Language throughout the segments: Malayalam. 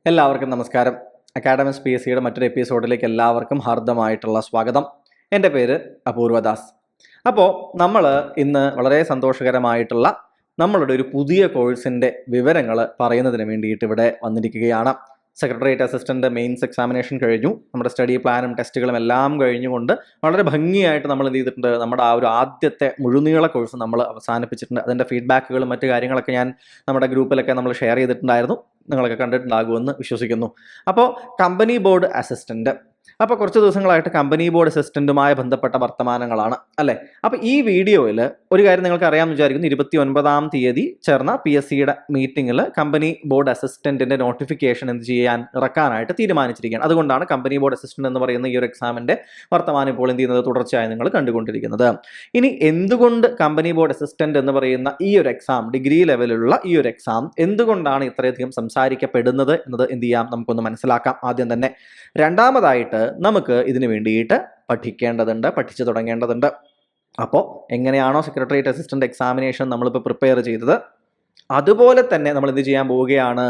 എല്ലാവർക്കും നമസ്കാരം. അക്കാഡമിക്സ് PSCയുടെ മറ്റൊരു എപ്പിസോഡിലേക്ക് എല്ലാവർക്കും ഹാർദമായിട്ടുള്ള സ്വാഗതം. എൻ്റെ പേര് അപൂർവദാസ്. അപ്പോൾ നമ്മൾ ഇന്ന് വളരെ സന്തോഷകരമായിട്ടുള്ള നമ്മളുടെ ഒരു പുതിയ കോഴ്സിൻ്റെ വിവരങ്ങൾ പറയുന്നതിന് വേണ്ടിയിട്ട് ഇവിടെ വന്നിരിക്കുകയാണ്. സെക്രട്ടേറിയറ്റ് അസിസ്റ്റൻ്റ് മെയിൻസ് എക്സാമിനേഷൻ കഴിഞ്ഞു. നമ്മുടെ സ്റ്റഡി പ്ലാനും ടെസ്റ്റുകളും എല്ലാം കഴിഞ്ഞുകൊണ്ട് വളരെ ഭംഗിയായിട്ട് നമ്മൾ എന്ത് ചെയ്തിട്ടുണ്ട്, നമ്മുടെ ആ ഒരു ആദ്യത്തെ മുഴുനീള കോഴ്സ് നമ്മൾ അവസാനിപ്പിച്ചിട്ടുണ്ട്. അതിൻ്റെ ഫീഡ്ബാക്കുകളും മറ്റു കാര്യങ്ങളൊക്കെ ഞാൻ നമ്മുടെ ഗ്രൂപ്പിലൊക്കെ നമ്മൾ ഷെയർ ചെയ്തിട്ടുണ്ടായിരുന്നു. നിങ്ങളൊക്കെ കണ്ടിട്ടുണ്ടാകുമെന്ന് വിശ്വസിക്കുന്നു. അപ്പോൾ കമ്പനി ബോർഡ് അസിസ്റ്റൻ്റ്, അപ്പോൾ കുറച്ച് ദിവസങ്ങളായിട്ട് കമ്പനി ബോർഡ് അസിസ്റ്റൻറ്റുമായി ബന്ധപ്പെട്ട വർത്തമാനങ്ങളാണ് അല്ലേ. അപ്പോൾ ഈ വീഡിയോയിൽ ഒരു കാര്യം നിങ്ങൾക്ക് അറിയാമെന്ന് വിചാരിക്കുന്നു. 29-ാം തീയതി ചേർന്ന PSCയുടെ മീറ്റിങ്ങിൽ കമ്പനി ബോർഡ് അസിസ്റ്റൻറ്റിൻ്റെ നോട്ടിഫിക്കേഷൻ ഇറക്കാനായിട്ട് തീരുമാനിച്ചിരിക്കുകയാണ്. അതുകൊണ്ടാണ് കമ്പനി ബോർഡ് അസിസ്റ്റൻ്റ് എന്ന് പറയുന്ന ഈ ഒരു എക്സാമിൻ്റെ വർത്തമാനം ഇപ്പോൾ എന്ത് ചെയ്യുന്നത് തുടർച്ചയായി നിങ്ങൾ കണ്ടുകൊണ്ടിരിക്കുന്നത്. ഇനി എന്തുകൊണ്ട് കമ്പനി ബോർഡ് അസിസ്റ്റൻ്റ് എന്ന് പറയുന്ന ഈ ഒരു എക്സാം, ഡിഗ്രി ലെവലിലുള്ള ഈ ഒരു എക്സാം എന്തുകൊണ്ടാണ് ഇത്രയധികം സംസാരിക്കപ്പെടുന്നത് എന്നത് എന്ത് ചെയ്യാം, നമുക്കൊന്ന് മനസ്സിലാക്കാം ആദ്യം തന്നെ. രണ്ടാമതായിട്ട് നമുക്ക് ഇതിനു വേണ്ടിയിട്ട് പഠിച്ചു തുടങ്ങേണ്ടതുണ്ട്. അപ്പോൾ എങ്ങനെയാണോ സെക്രട്ടേറിയറ്റ് അസിസ്റ്റന്റ് എക്സാമിനേഷൻ നമ്മളിപ്പോൾ പ്രിപ്പയർ ചെയ്തത്, അതുപോലെ തന്നെ നമ്മൾ എന്ത് ചെയ്യാൻ പോവുകയാണ്,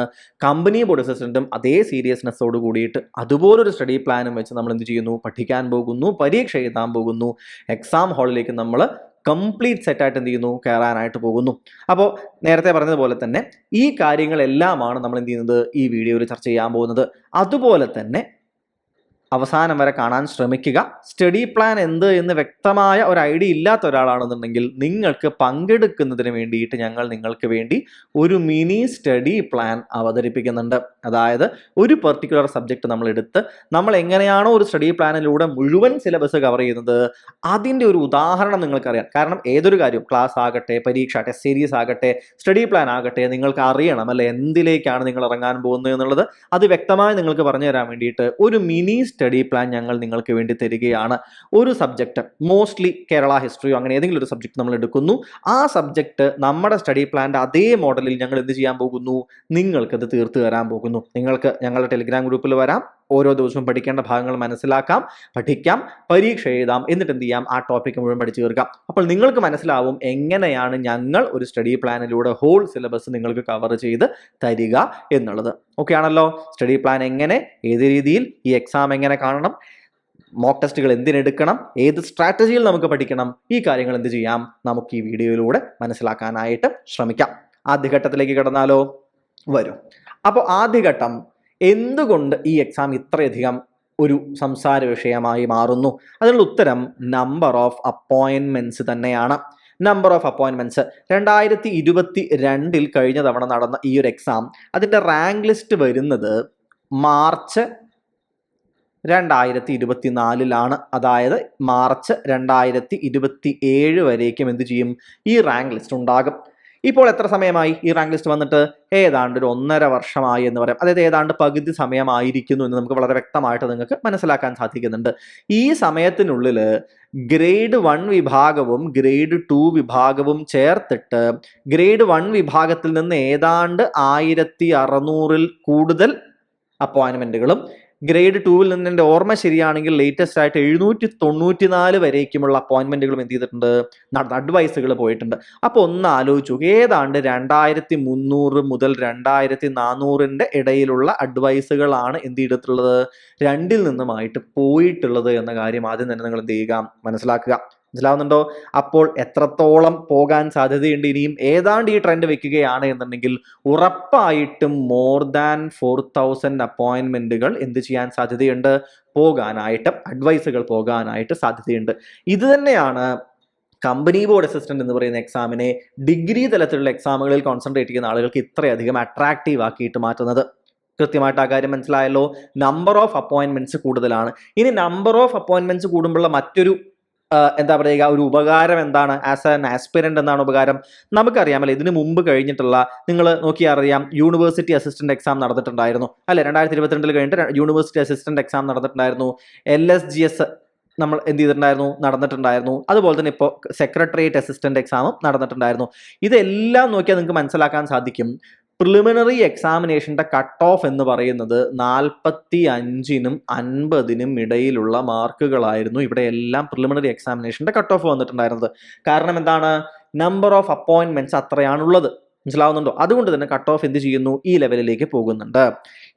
കമ്പനി ബോർഡ് അസിസ്റ്റന്റും അതേ സീരിയസ്നെസ്സോട് കൂടിയിട്ട് അതുപോലൊരു സ്റ്റഡി പ്ലാനും വെച്ച് നമ്മൾ എന്ത് ചെയ്യുന്നു, പഠിക്കാൻ പോകുന്നു, പരീക്ഷ എഴുതാൻ പോകുന്നു, എക്സാം ഹാളിലേക്ക് നമ്മൾ കംപ്ലീറ്റ് സെറ്റായിട്ട് എന്ത് ചെയ്യുന്നു, കയറാനായിട്ട് പോകുന്നു. അപ്പോൾ നേരത്തെ പറഞ്ഞതുപോലെ തന്നെ ഈ കാര്യങ്ങളെല്ലാമാണ് നമ്മൾ എന്ത് ചെയ്യുന്നത്, ഈ വീഡിയോയിൽ ചർച്ച ചെയ്യാൻ പോകുന്നത്. അതുപോലെ തന്നെ അവസാനം വരെ കാണാൻ ശ്രമിക്കുക. സ്റ്റഡി പ്ലാൻ എന്ത് എന്ന് വ്യക്തമായ ഒരു ഐഡിയ ഇല്ലാത്ത ഒരാളാണെന്നുണ്ടെങ്കിൽ നിങ്ങൾക്ക് പങ്കെടുക്കുന്നതിന് വേണ്ടിയിട്ട് ഞങ്ങൾ നിങ്ങൾക്ക് വേണ്ടി ഒരു മിനി സ്റ്റഡി പ്ലാൻ അവതരിപ്പിക്കുന്നുണ്ട്. അതായത് ഒരു പെർട്ടിക്കുലർ സബ്ജക്റ്റ് നമ്മൾ എടുത്ത് നമ്മൾ എങ്ങനെയാണോ ഒരു സ്റ്റഡി പ്ലാനിലൂടെ മുഴുവൻ സിലബസ് കവർ ചെയ്യുന്നത്, അതിൻ്റെ ഒരു ഉദാഹരണം നിങ്ങൾക്കറിയാം. കാരണം ഏതൊരു കാര്യം, ക്ലാസ് ആകട്ടെ, പരീക്ഷ ടെസ്റ്റ് സീരീസ് ആകട്ടെ, സ്റ്റഡി പ്ലാൻ ആകട്ടെ, നിങ്ങൾക്ക് അറിയണം അല്ലെ എന്തിലേക്കാണ് നിങ്ങൾ ഇറങ്ങാൻ പോകുന്നത് എന്നുള്ളത്. അത് വ്യക്തമായി നിങ്ങൾക്ക് പറഞ്ഞു തരാൻ വേണ്ടിയിട്ട് ഒരു മിനി സ്റ്റഡി പ്ലാൻ ഞങ്ങൾ നിങ്ങൾക്ക് വേണ്ടി തരികയാണ്. ഒരു സബ്ജക്റ്റ്, മോസ്റ്റ്ലി കേരള ഹിസ്റ്ററിയോ അങ്ങനെ ഏതെങ്കിലും ഒരു സബ്ജക്റ്റ് നമ്മൾ എടുക്കുന്നു. ആ സബ്ജക്റ്റ് നമ്മുടെ സ്റ്റഡി പ്ലാൻ്റെ അതേ മോഡലിൽ ഞങ്ങൾ എന്ത് ചെയ്യാൻ പോകുന്നു, നിങ്ങൾക്കത് തീർത്ത് തരാൻ പോകുന്നു. നിങ്ങൾക്ക് ഞങ്ങളുടെ ടെലിഗ്രാം ഗ്രൂപ്പിൽ വരാം, ഓരോ ദിവസവും പഠിക്കേണ്ട ഭാഗങ്ങൾ മനസ്സിലാക്കാം, പഠിക്കാം, പരീക്ഷ എഴുതാം, എന്നിട്ട് എന്ത് ചെയ്യാം, ആ ടോപ്പിക്ക് മുഴുവൻ പഠിച്ചു തീർക്കാം. അപ്പോൾ നിങ്ങൾക്ക് മനസ്സിലാവും എങ്ങനെയാണ് ഞങ്ങൾ ഒരു സ്റ്റഡി പ്ലാനിലൂടെ ഹോൾ സിലബസ് നിങ്ങൾക്ക് കവർ ചെയ്ത് തരിക എന്നുള്ളത്. ഓക്കെ ആണല്ലോ. സ്റ്റഡി പ്ലാൻ എങ്ങനെ, ഏത് രീതിയിൽ, ഈ എക്സാം എങ്ങനെ കാണണം, മോക്ക് ടെസ്റ്റുകൾ എന്തിനെടുക്കണം, ഏത് സ്ട്രാറ്റജിയിൽ നമുക്ക് പഠിക്കണം, ഈ കാര്യങ്ങൾ എന്ത് ചെയ്യാം, നമുക്ക് ഈ വീഡിയോയിലൂടെ മനസ്സിലാക്കാനായിട്ട് ശ്രമിക്കാം. ആദ്യഘട്ടത്തിലേക്ക് കടന്നാലോ, വരും. അപ്പോൾ ആദ്യഘട്ടം, എന്തുകൊണ്ട് ഈ എക്സാം ഇത്രയധികം ഒരു സംസാര വിഷയമായി മാറുന്നു? അതിനുള്ള ഉത്തരം നമ്പർ ഓഫ് അപ്പോയിൻമെന്റ്സ് തന്നെയാണ്. നമ്പർ ഓഫ് അപ്പോയിൻമെന്റ്സ് 2022 കഴിഞ്ഞ തവണ നടന്ന ഈ ഒരു എക്സാം, അതിൻ്റെ റാങ്ക് ലിസ്റ്റ് വരുന്നത് മാർച്ച് 2024 അതായത് മാർച്ച് 2027 വരേക്കും എന്ത് ചെയ്യും, ഈ റാങ്ക് ലിസ്റ്റ് ഉണ്ടാകും. ഇപ്പോൾ എത്ര സമയമായി ഈ റാങ്ക് ലിസ്റ്റ് വന്നിട്ട്? ഏതാണ്ട് ഒരു 1.5 വർഷമായി എന്ന് പറയാം. അതായത് ഏതാണ്ട് പകുതി സമയമായിരിക്കുന്നു എന്ന് നമുക്ക് വളരെ വ്യക്തമായിട്ട് നിങ്ങൾക്ക് മനസ്സിലാക്കാൻ സാധിക്കുന്നുണ്ട്. ഈ സമയത്തിനുള്ളിൽ ഗ്രേഡ് 1 വിഭാഗവും ഗ്രേഡ് 2 വിഭാഗവും ചേർത്തിട്ട് ഗ്രേഡ് 1 വിഭാഗത്തിൽ നിന്ന് ഏതാണ്ട് 1600-ൽ കൂടുതൽ അപ്പോയിൻമെന്റുകളും, ഗ്രേഡ് 2-ൽ നിന്ന് എൻ്റെ ഓർമ്മ ശരിയാണെങ്കിൽ ലേറ്റസ്റ്റ് ആയിട്ട് 794 വരേക്കുമുള്ള അപ്പോയിൻമെന്റുകളും എന്ത് ചെയ്തിട്ടുണ്ട്, അഡ്വൈസുകൾ പോയിട്ടുണ്ട്. അപ്പോൾ ഒന്ന് ആലോചിച്ചു, ഏതാണ്ട് 2300 മുതൽ 2400-ന്റെ ഇടയിലുള്ള അഡ്വൈസുകളാണ് എന്ത് ചെയ്തിട്ടുള്ളത്, 2-ൽ നിന്നുമായിട്ട് പോയിട്ടുള്ളത് എന്ന കാര്യം ആദ്യം തന്നെ നിങ്ങൾ എന്ത് ചെയ്യുക, മനസ്സിലാക്കുക. മനസ്സിലാവുന്നുണ്ടോ? അപ്പോൾ എത്രത്തോളം പോകാൻ സാധ്യതയുണ്ട് ഇനിയും? ഏതാണ്ട് ഈ ട്രെൻഡ് വെക്കുകയാണ് എന്നുണ്ടെങ്കിൽ ഉറപ്പായിട്ടും മോർ ദാൻ 4000 അപ്പോയിൻമെന്റുകൾ എന്ത് ചെയ്യാൻ സാധ്യതയുണ്ട്, പോകാനായിട്ട്, അഡ്വൈസുകൾ പോകാനായിട്ട് സാധ്യതയുണ്ട്. ഇത് തന്നെയാണ് കമ്പനി ബോർഡ് അസിസ്റ്റന്റ് എന്ന് പറയുന്ന എക്സാമിനെ ഡിഗ്രി തലത്തിലുള്ള എക്സാമുകളിൽ കോൺസെൻട്രേറ്റ് ചെയ്യുന്ന ആളുകൾക്ക് ഇത്രയധികം അട്രാക്റ്റീവ് ആക്കിയിട്ട് മാറ്റുന്നത്. കൃത്യമായിട്ട് ആ കാര്യം മനസ്സിലായല്ലോ. നമ്പർ ഓഫ് അപ്പോയിൻമെന്റ്സ് കൂടുതലാണ്. ഇനി നമ്പർ ഓഫ് അപ്പോയിൻമെന്റ്സ് കൂടുമ്പോഴുള്ള മറ്റൊരു എന്താ പറയുക, ഒരു ഉപകാരം എന്താണ്? ആസ് ആൻ ആസ്പിരന്റ് എന്താണ് ഉപകാരം? നമുക്കറിയാമല്ലോ, ഇതിന് മുമ്പ് കഴിഞ്ഞിട്ടുള്ള, നിങ്ങൾ നോക്കിയാൽ അറിയാം, യൂണിവേഴ്സിറ്റി അസിസ്റ്റന്റ് എക്സാം നടന്നിട്ടുണ്ടായിരുന്നു അല്ലെ. 2022 കഴിഞ്ഞിട്ട് യൂണിവേഴ്സിറ്റി അസിസ്റ്റന്റ് എക്സാം നടന്നിട്ടുണ്ടായിരുന്നു. LSGS നമ്മൾ എന്ത് ചെയ്തിട്ടുണ്ടായിരുന്നു, നടന്നിട്ടുണ്ടായിരുന്നു. അതുപോലെ തന്നെ ഇപ്പോൾ സെക്രട്ടേറിയറ്റ് അസിസ്റ്റന്റ് എക്സാമും നടന്നിട്ടുണ്ടായിരുന്നു. ഇതെല്ലാം നോക്കിയാൽ നിങ്ങൾക്ക് മനസ്സിലാക്കാൻ സാധിക്കും, പ്രിലിമിനറി എക്സാമിനേഷൻ്റെ കട്ട് ഓഫ് എന്ന് പറയുന്നത് 45-നും 50-നും ഇടയിലുള്ള മാർക്കുകളായിരുന്നു ഇവിടെ എല്ലാം പ്രിലിമിനറി എക്സാമിനേഷൻ്റെ കട്ട് ഓഫ് വന്നിട്ടുണ്ടായിരുന്നത്. കാരണം എന്താണ്? നമ്പർ ഓഫ് അപ്പോയിൻമെന്റ്സ് അത്രയാണുള്ളത്. മനസ്സിലാവുന്നുണ്ടോ? അതുകൊണ്ട് തന്നെ കട്ട് ഓഫ് എന്ത് ചെയ്യുന്നു, ഈ ലെവലിലേക്ക് പോകുന്നുണ്ട്.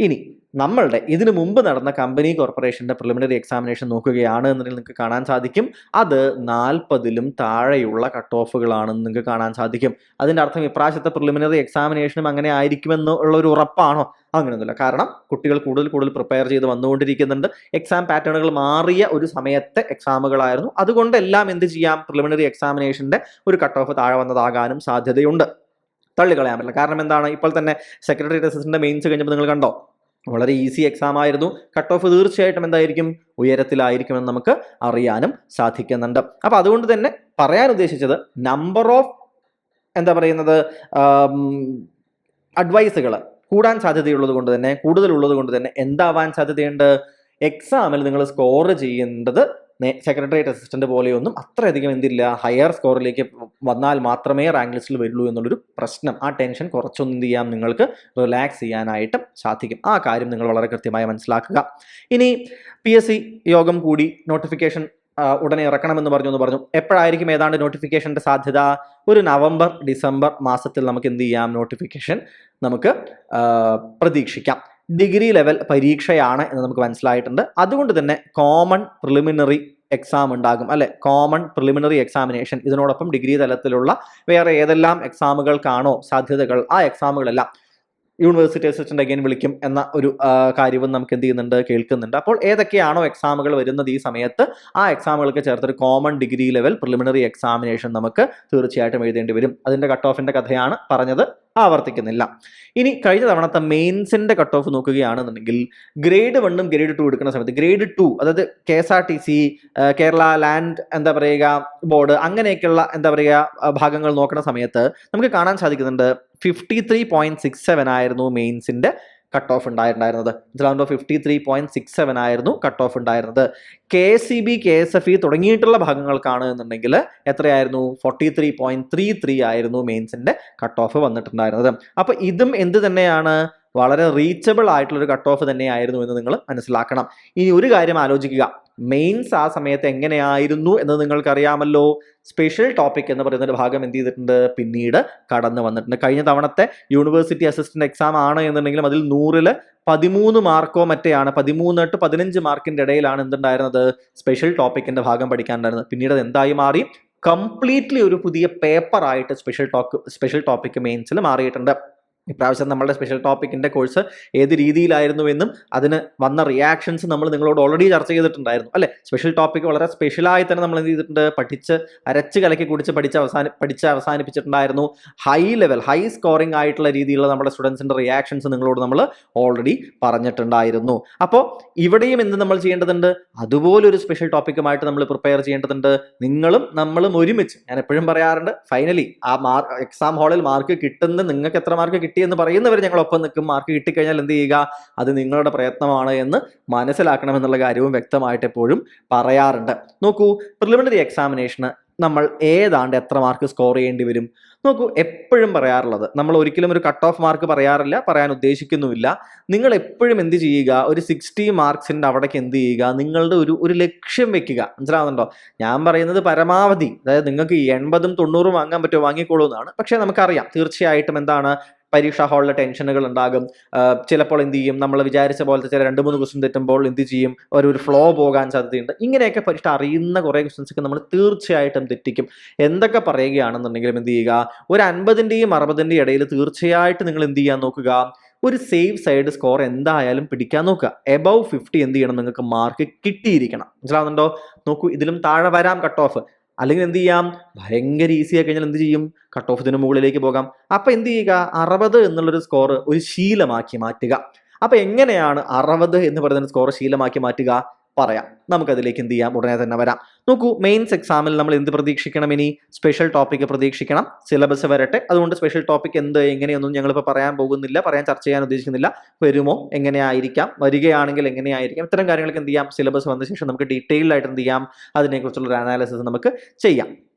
ഇനി നമ്മളുടെ ഇതിനു മുമ്പ് നടന്ന കമ്പനി കോർപ്പറേഷന്റെ പ്രിലിമിനറി എക്സാമിനേഷൻ നോക്കുകയാണ് എന്നുണ്ടെങ്കിൽ നിങ്ങൾക്ക് കാണാൻ സാധിക്കും അത് 40-ലും താഴെയുള്ള കട്ട് ഓഫുകളാണെന്ന് നിങ്ങൾക്ക് കാണാൻ സാധിക്കും. അതിന്റെ അർത്ഥം ഇപ്രാവശ്യത്തെ പ്രിലിമിനറി എക്സാമിനേഷനും അങ്ങനെ ആയിരിക്കുമെന്നുള്ള ഒരു ഉറപ്പാണോ? അങ്ങനെയൊന്നുമില്ല. കാരണം കുട്ടികൾ കൂടുതൽ പ്രിപ്പയർ ചെയ്ത് വന്നുകൊണ്ടിരിക്കുന്നുണ്ട്. എക്സാം പാറ്റേണുകൾ മാറിയ ഒരു സമയത്തെ എക്സാമുകളായിരുന്നു. അതുകൊണ്ട് എല്ലാം എന്ത് ചെയ്യാം, പ്രിലിമിനറി എക്സാമിനേഷന്റെ ഒരു കട്ട് ഓഫ് താഴെ വന്നതാകാനും സാധ്യതയുണ്ട്. തള്ളിക്കളയാൻ പറ്റില്ല. കാരണം എന്താണ്, ഇപ്പോൾ തന്നെ സെക്രട്ടേറിയറ്റ് അസിസ്റ്റന്റ് മെയിൻസ് കഴിഞ്ഞപ്പോൾ നിങ്ങൾ കണ്ടോ, വളരെ ഈസി എക്സാം ആയിരുന്നു. കട്ട് ഓഫ് തീർച്ചയായിട്ടും എന്തായിരിക്കും, ഉയരത്തിലായിരിക്കുമെന്ന് നമുക്ക് അറിയാനും സാധിക്കുന്നുണ്ട്. അപ്പൊ അതുകൊണ്ട് തന്നെ പറയാൻ ഉദ്ദേശിച്ചത് നമ്പർ ഓഫ് എന്താ പറയുന്നത് അഡ്വൈസുകൾ കൂടാൻ സാധ്യതയുള്ളത് കൊണ്ട് തന്നെ, കൂടുതലുള്ളത് കൊണ്ട് തന്നെ എന്താവാൻ സാധ്യതയുണ്ട്, എക്സാമിൽ നിങ്ങൾ സ്കോർ ചെയ്യേണ്ടത് സെക്രട്ടേറിയറ്റ് അസിസ്റ്റന്റ് പോലെയൊന്നും അത്രയധികം എന്തില്ല, ഹയർ സ്കോറിലേക്ക് വന്നാൽ മാത്രമേ റാങ്ക് ലിസ്റ്റിൽ വരുള്ളൂ എന്നുള്ളൊരു പ്രശ്നം. ആ ടെൻഷൻ കുറച്ചൊന്നും എന്ത് ചെയ്യാം, നിങ്ങൾക്ക് റിലാക്സ് ചെയ്യാനായിട്ട് സാധിക്കും. ആ കാര്യം നിങ്ങൾ വളരെ കൃത്യമായി മനസ്സിലാക്കുക. ഇനി PSC യോഗം കൂടി നോട്ടിഫിക്കേഷൻ ഉടനെ ഇറക്കണമെന്ന് പറഞ്ഞു. എപ്പോഴായിരിക്കും ഏതാണ്ട് നോട്ടിഫിക്കേഷന്റെ സാധ്യത? ഒരു നവംബർ ഡിസംബർ മാസത്തിൽ നമുക്ക് എന്ത് ചെയ്യാം, നോട്ടിഫിക്കേഷൻ നമുക്ക് പ്രതീക്ഷിക്കാം. ഡിഗ്രി ലെവൽ പരീക്ഷയാണ് എന്ന് നമുക്ക് മനസ്സിലായിട്ടുണ്ട്. അതുകൊണ്ട് തന്നെ കോമൺ പ്രിലിമിനറി എക്സാം ഉണ്ടാകും അല്ലെ, കോമൺ പ്രിലിമിനറി എക്സാമിനേഷൻ. ഇതിനോടൊപ്പം ഡിഗ്രി തലത്തിലുള്ള വേറെ ഏതെല്ലാം എക്സാമുകൾക്കാണോ സാധ്യതകൾ, ആ എക്സാമുകളെല്ലാം യൂണിവേഴ്സിറ്റി അസിസ്റ്റന്റ് അഗൈൻ വിളിക്കും എന്ന ഒരു കാര്യവും നമുക്ക് എന്ത് ചെയ്യുന്നുണ്ട്, കേൾക്കുന്നുണ്ട്. അപ്പോൾ ഏതൊക്കെയാണോ എക്സാമുകൾ വരുന്നത് ഈ സമയത്ത്, ആ എക്സാമുകൾക്ക് ചേർത്തൊരു common degree level preliminary examination നമുക്ക് തീർച്ചയായിട്ടും എഴുതേണ്ടി വരും. അതിന്റെ കട്ട് ഓഫിന്റെ കഥയാണ് പറഞ്ഞത്, ആവർത്തിക്കുന്നില്ല. ഇനി കഴിഞ്ഞ തവണത്തെ മെയിൻസിന്റെ കട്ട് ഓഫ് നോക്കുകയാണെന്നുണ്ടെങ്കിൽ ഗ്രേഡ് 1ഉം ഗ്രേഡ് 2 എടുക്കുന്ന സമയത്ത്, ഗ്രേഡ് 2 അതായത് KSRTC, കേരള ലാൻഡ് എന്താ പറയുക ബോർഡ്, അങ്ങനെയൊക്കെയുള്ള എന്താ പറയുക ഭാഗങ്ങൾ നോക്കുന്ന സമയത്ത് നമുക്ക് കാണാൻ സാധിക്കുന്നുണ്ട് 53.67 ആയിരുന്നു മെയിൻസിന്റെ കട്ട് ഓഫ് ഉണ്ടായിരുന്നത്. 53.67 ആയിരുന്നു കട്ട് ഓഫ് ഉണ്ടായിരുന്നത്. KCB, KSFE തുടങ്ങിയിട്ടുള്ള ഭാഗങ്ങൾക്കാണ് എന്നുണ്ടെങ്കിൽ എത്രയായിരുന്നു, 43.33 ആയിരുന്നു മെയിൻസിന്റെ കട്ട് ഓഫ് വന്നിട്ടുണ്ടായിരുന്നത്. അപ്പൊ ഇതും എന്ത് തന്നെയാണ്, വളരെ റീച്ചബിൾ ആയിട്ടുള്ള ഒരു കട്ട് ഓഫ് തന്നെയായിരുന്നു എന്ന് നിങ്ങൾ മനസ്സിലാക്കണം. ഇനി ഒരു കാര്യം ആലോചിക്കുക, മെയിൻസ് ആ സമയത്ത് എങ്ങനെയായിരുന്നു എന്ന് നിങ്ങൾക്കറിയാമല്ലോ. സ്പെഷ്യൽ ടോപ്പിക് എന്ന് പറയുന്ന ഒരു ഭാഗം എന്ത് ചെയ്തിട്ടുണ്ട്, പിന്നീട് കടന്നു വന്നിട്ടുണ്ട്. കഴിഞ്ഞ തവണത്തെ യൂണിവേഴ്സിറ്റി അസിസ്റ്റന്റ് എക്സാം ആണ് എന്നുണ്ടെങ്കിലും അതിൽ 100-ൽ 13 മാർക്കോ മറ്റെയാണ്, 13 to 15 മാർക്കിന്റെ ഇടയിലാണ് എന്തുണ്ടായിരുന്നത്, സ്പെഷ്യൽ ടോപ്പിക്കിന്റെ ഭാഗം പഠിക്കാനുണ്ടായിരുന്നത്. പിന്നീട് അത് എന്തായി മാറി, കംപ്ലീറ്റ്ലി ഒരു പുതിയ പേപ്പർ ആയിട്ട് സ്പെഷ്യൽ ടോപ്പിക് മെയിൻസിൽ മാറിയിട്ടുണ്ട്. ഇപ്രാവശ്യം നമ്മളുടെ സ്പെഷ്യൽ ടോപ്പിക്കിന്റെ കോഴ്സ് ഏത് രീതിയിലായിരുന്നുവെന്നും അതിന് വന്ന റിയാക്ഷൻസ് നമ്മൾ നിങ്ങളോട് ഓൾറെഡി ചർച്ച ചെയ്തിട്ടുണ്ടായിരുന്നു അല്ലെ. സ്പെഷ്യൽ ടോപ്പിക് വളരെ സ്പെഷ്യലായി തന്നെ നമ്മൾ എന്ത് ചെയ്തിട്ടുണ്ട്, പഠിച്ച് അരച്ച് കലക്കി കുടിച്ച് പഠിച്ച് അവസാനിപ്പിച്ചിട്ടുണ്ടായിരുന്നു. ഹൈ ലെവൽ, ഹൈ സ്കോറിംഗ് ആയിട്ടുള്ള രീതിയിലുള്ള നമ്മുടെ സ്റ്റുഡൻസിന്റെ റിയാക്ഷൻസ് നിങ്ങളോട് നമ്മൾ ഓൾറെഡി പറഞ്ഞിട്ടുണ്ടായിരുന്നു. അപ്പോൾ ഇവിടെയും എന്ത് നമ്മൾ ചെയ്യേണ്ടതുണ്ട്, അതുപോലൊരു സ്പെഷ്യൽ ടോപ്പിക്കുമായിട്ട് നമ്മൾ പ്രിപ്പയർ ചെയ്യേണ്ടതുണ്ട്. നിങ്ങളും നമ്മളും ഒരുമിച്ച്, ഞാൻ എപ്പോഴും പറയാറുണ്ട്, ഫൈനലി ആ എക്സാം ഹാളിൽ മാർക്ക് കിട്ടുന്ന, നിങ്ങൾക്ക് എത്ര മാർക്ക് കിട്ടിയെന്ന് പറയുന്നവർ ഞങ്ങളൊപ്പം നിൽക്കും. മാർക്ക് കിട്ടിക്കഴിഞ്ഞാൽ എന്ത് ചെയ്യുക, അത് നിങ്ങളുടെ പ്രയത്നമാണ് എന്ന് മനസ്സിലാക്കണമെന്നുള്ള കാര്യവും വ്യക്തമായിട്ട് എപ്പോഴും പറയാറുണ്ട്. നോക്കൂ, പ്രിലിമിനറി എക്സാമിനേഷന് നമ്മൾ ഏതാണ്ട് എത്ര മാർക്ക് സ്കോർ ചെയ്യേണ്ടി വരും? നോക്കൂ, എപ്പോഴും പറയാറുള്ളത്, നമ്മൾ ഒരിക്കലും ഒരു കട്ട് ഓഫ് മാർക്ക് പറയാറില്ല, പറയാൻ ഉദ്ദേശിക്കുന്നുമില്ല. നിങ്ങൾ എപ്പോഴും എന്ത് ചെയ്യുക, ഒരു 60 മാർക്സിന്റെ അവിടേക്ക് എന്ത് ചെയ്യുക, നിങ്ങളുടെ ഒരു ലക്ഷ്യം വെക്കുക. മനസ്സിലാവുന്നുണ്ടോ? ഞാൻ പറയുന്നത് പരമാവധി, അതായത് നിങ്ങൾക്ക് 80ഉം 90ഉം വാങ്ങാൻ പറ്റുമോ, വാങ്ങിക്കോളൂ എന്നാണ്. പക്ഷെ നമുക്കറിയാം തീർച്ചയായിട്ടും എന്താണ്, പരീക്ഷാ ഹാളിലെ ടെൻഷനുകൾ ഉണ്ടാകും. ചിലപ്പോൾ എന്ത് ചെയ്യും, നമ്മൾ വിചാരിച്ച പോലത്തെ ചില 2-3 ക്വസ്റ്റ്യൻ തെറ്റുമ്പോൾ എന്ത് ചെയ്യും, ഒരു ഫ്ലോ പോകാൻ സാധ്യതയുണ്ട്. ഇങ്ങനെയൊക്കെ പരീക്ഷ അറിയുന്ന കുറേ ക്വസ്റ്റ്യൻസൊക്കെ നമ്മൾ തീർച്ചയായിട്ടും തെറ്റിക്കും. എന്തൊക്കെ പറയുകയാണെന്നുണ്ടെങ്കിലും എന്ത് ചെയ്യുക, ഒരു 50-ന്റെയും 60-ന്റെയും ഇടയിൽ തീർച്ചയായിട്ടും നിങ്ങൾ എന്ത് ചെയ്യാൻ നോക്കുക, ഒരു സേഫ് സൈഡ് സ്കോർ എന്തായാലും പിടിക്കാൻ നോക്കുക. എബവ് 50 എന്ത് ചെയ്യണം, നിങ്ങൾക്ക് മാർക്ക് കിട്ടിയിരിക്കണം. മനസ്സിലാവുന്നുണ്ടോ? നോക്കൂ, ഇതിലും താഴെ വരാം കട്ട് ഓഫ്, അല്ലെങ്കിൽ എന്ത് ചെയ്യാം, ഭയങ്കര ഈസി ആയി കഴിഞ്ഞാൽ എന്ത് ചെയ്യും, കട്ട് ഓഫ് ഇതിന് മുകളിലേക്ക് പോകാം. അപ്പൊ എന്ത് ചെയ്യുക, 60 എന്നുള്ളൊരു സ്കോർ ഒരു ശീലമാക്കി മാറ്റുക. അപ്പൊ എങ്ങനെയാണ് 60 എന്ന് പറയുന്ന സ്കോർ ശീലമാക്കി മാറ്റുക, പറയാം. നമുക്കതിലേക്ക് എന്ത് ചെയ്യാം, ഉടനെ തന്നെ വരാം. നോക്കൂ, മെയിൻസ് എക്സാമിൽ നമ്മൾ എന്ത് പ്രതീക്ഷിക്കണം, ഇനി സ്പെഷ്യൽ ടോപ്പിക് പ്രതീക്ഷിക്കണം. സിലബസ് വരട്ടെ, അതുകൊണ്ട് സ്പെഷ്യൽ ടോപ്പിക് എന്ത് എങ്ങനെയൊന്നും ഞങ്ങളിപ്പോൾ പറയാൻ പോകുന്നില്ല, ചർച്ച ചെയ്യാൻ ഉദ്ദേശിക്കുന്നില്ല. വരുമോ, എങ്ങനെയായിരിക്കാം, വരികയാണെങ്കിൽ എങ്ങനെയായിരിക്കാം, ഇത്തരം കാര്യങ്ങൾക്ക് എന്ത് ചെയ്യാം, സിലബസ് വന്ന ശേഷം നമുക്ക് ഡീറ്റെയിൽഡ് ആയിട്ട് എന്ത് ചെയ്യാം, അതിനെക്കുറിച്ചുള്ള ഒരു അനാലിസിസ് നമുക്ക് ചെയ്യാം.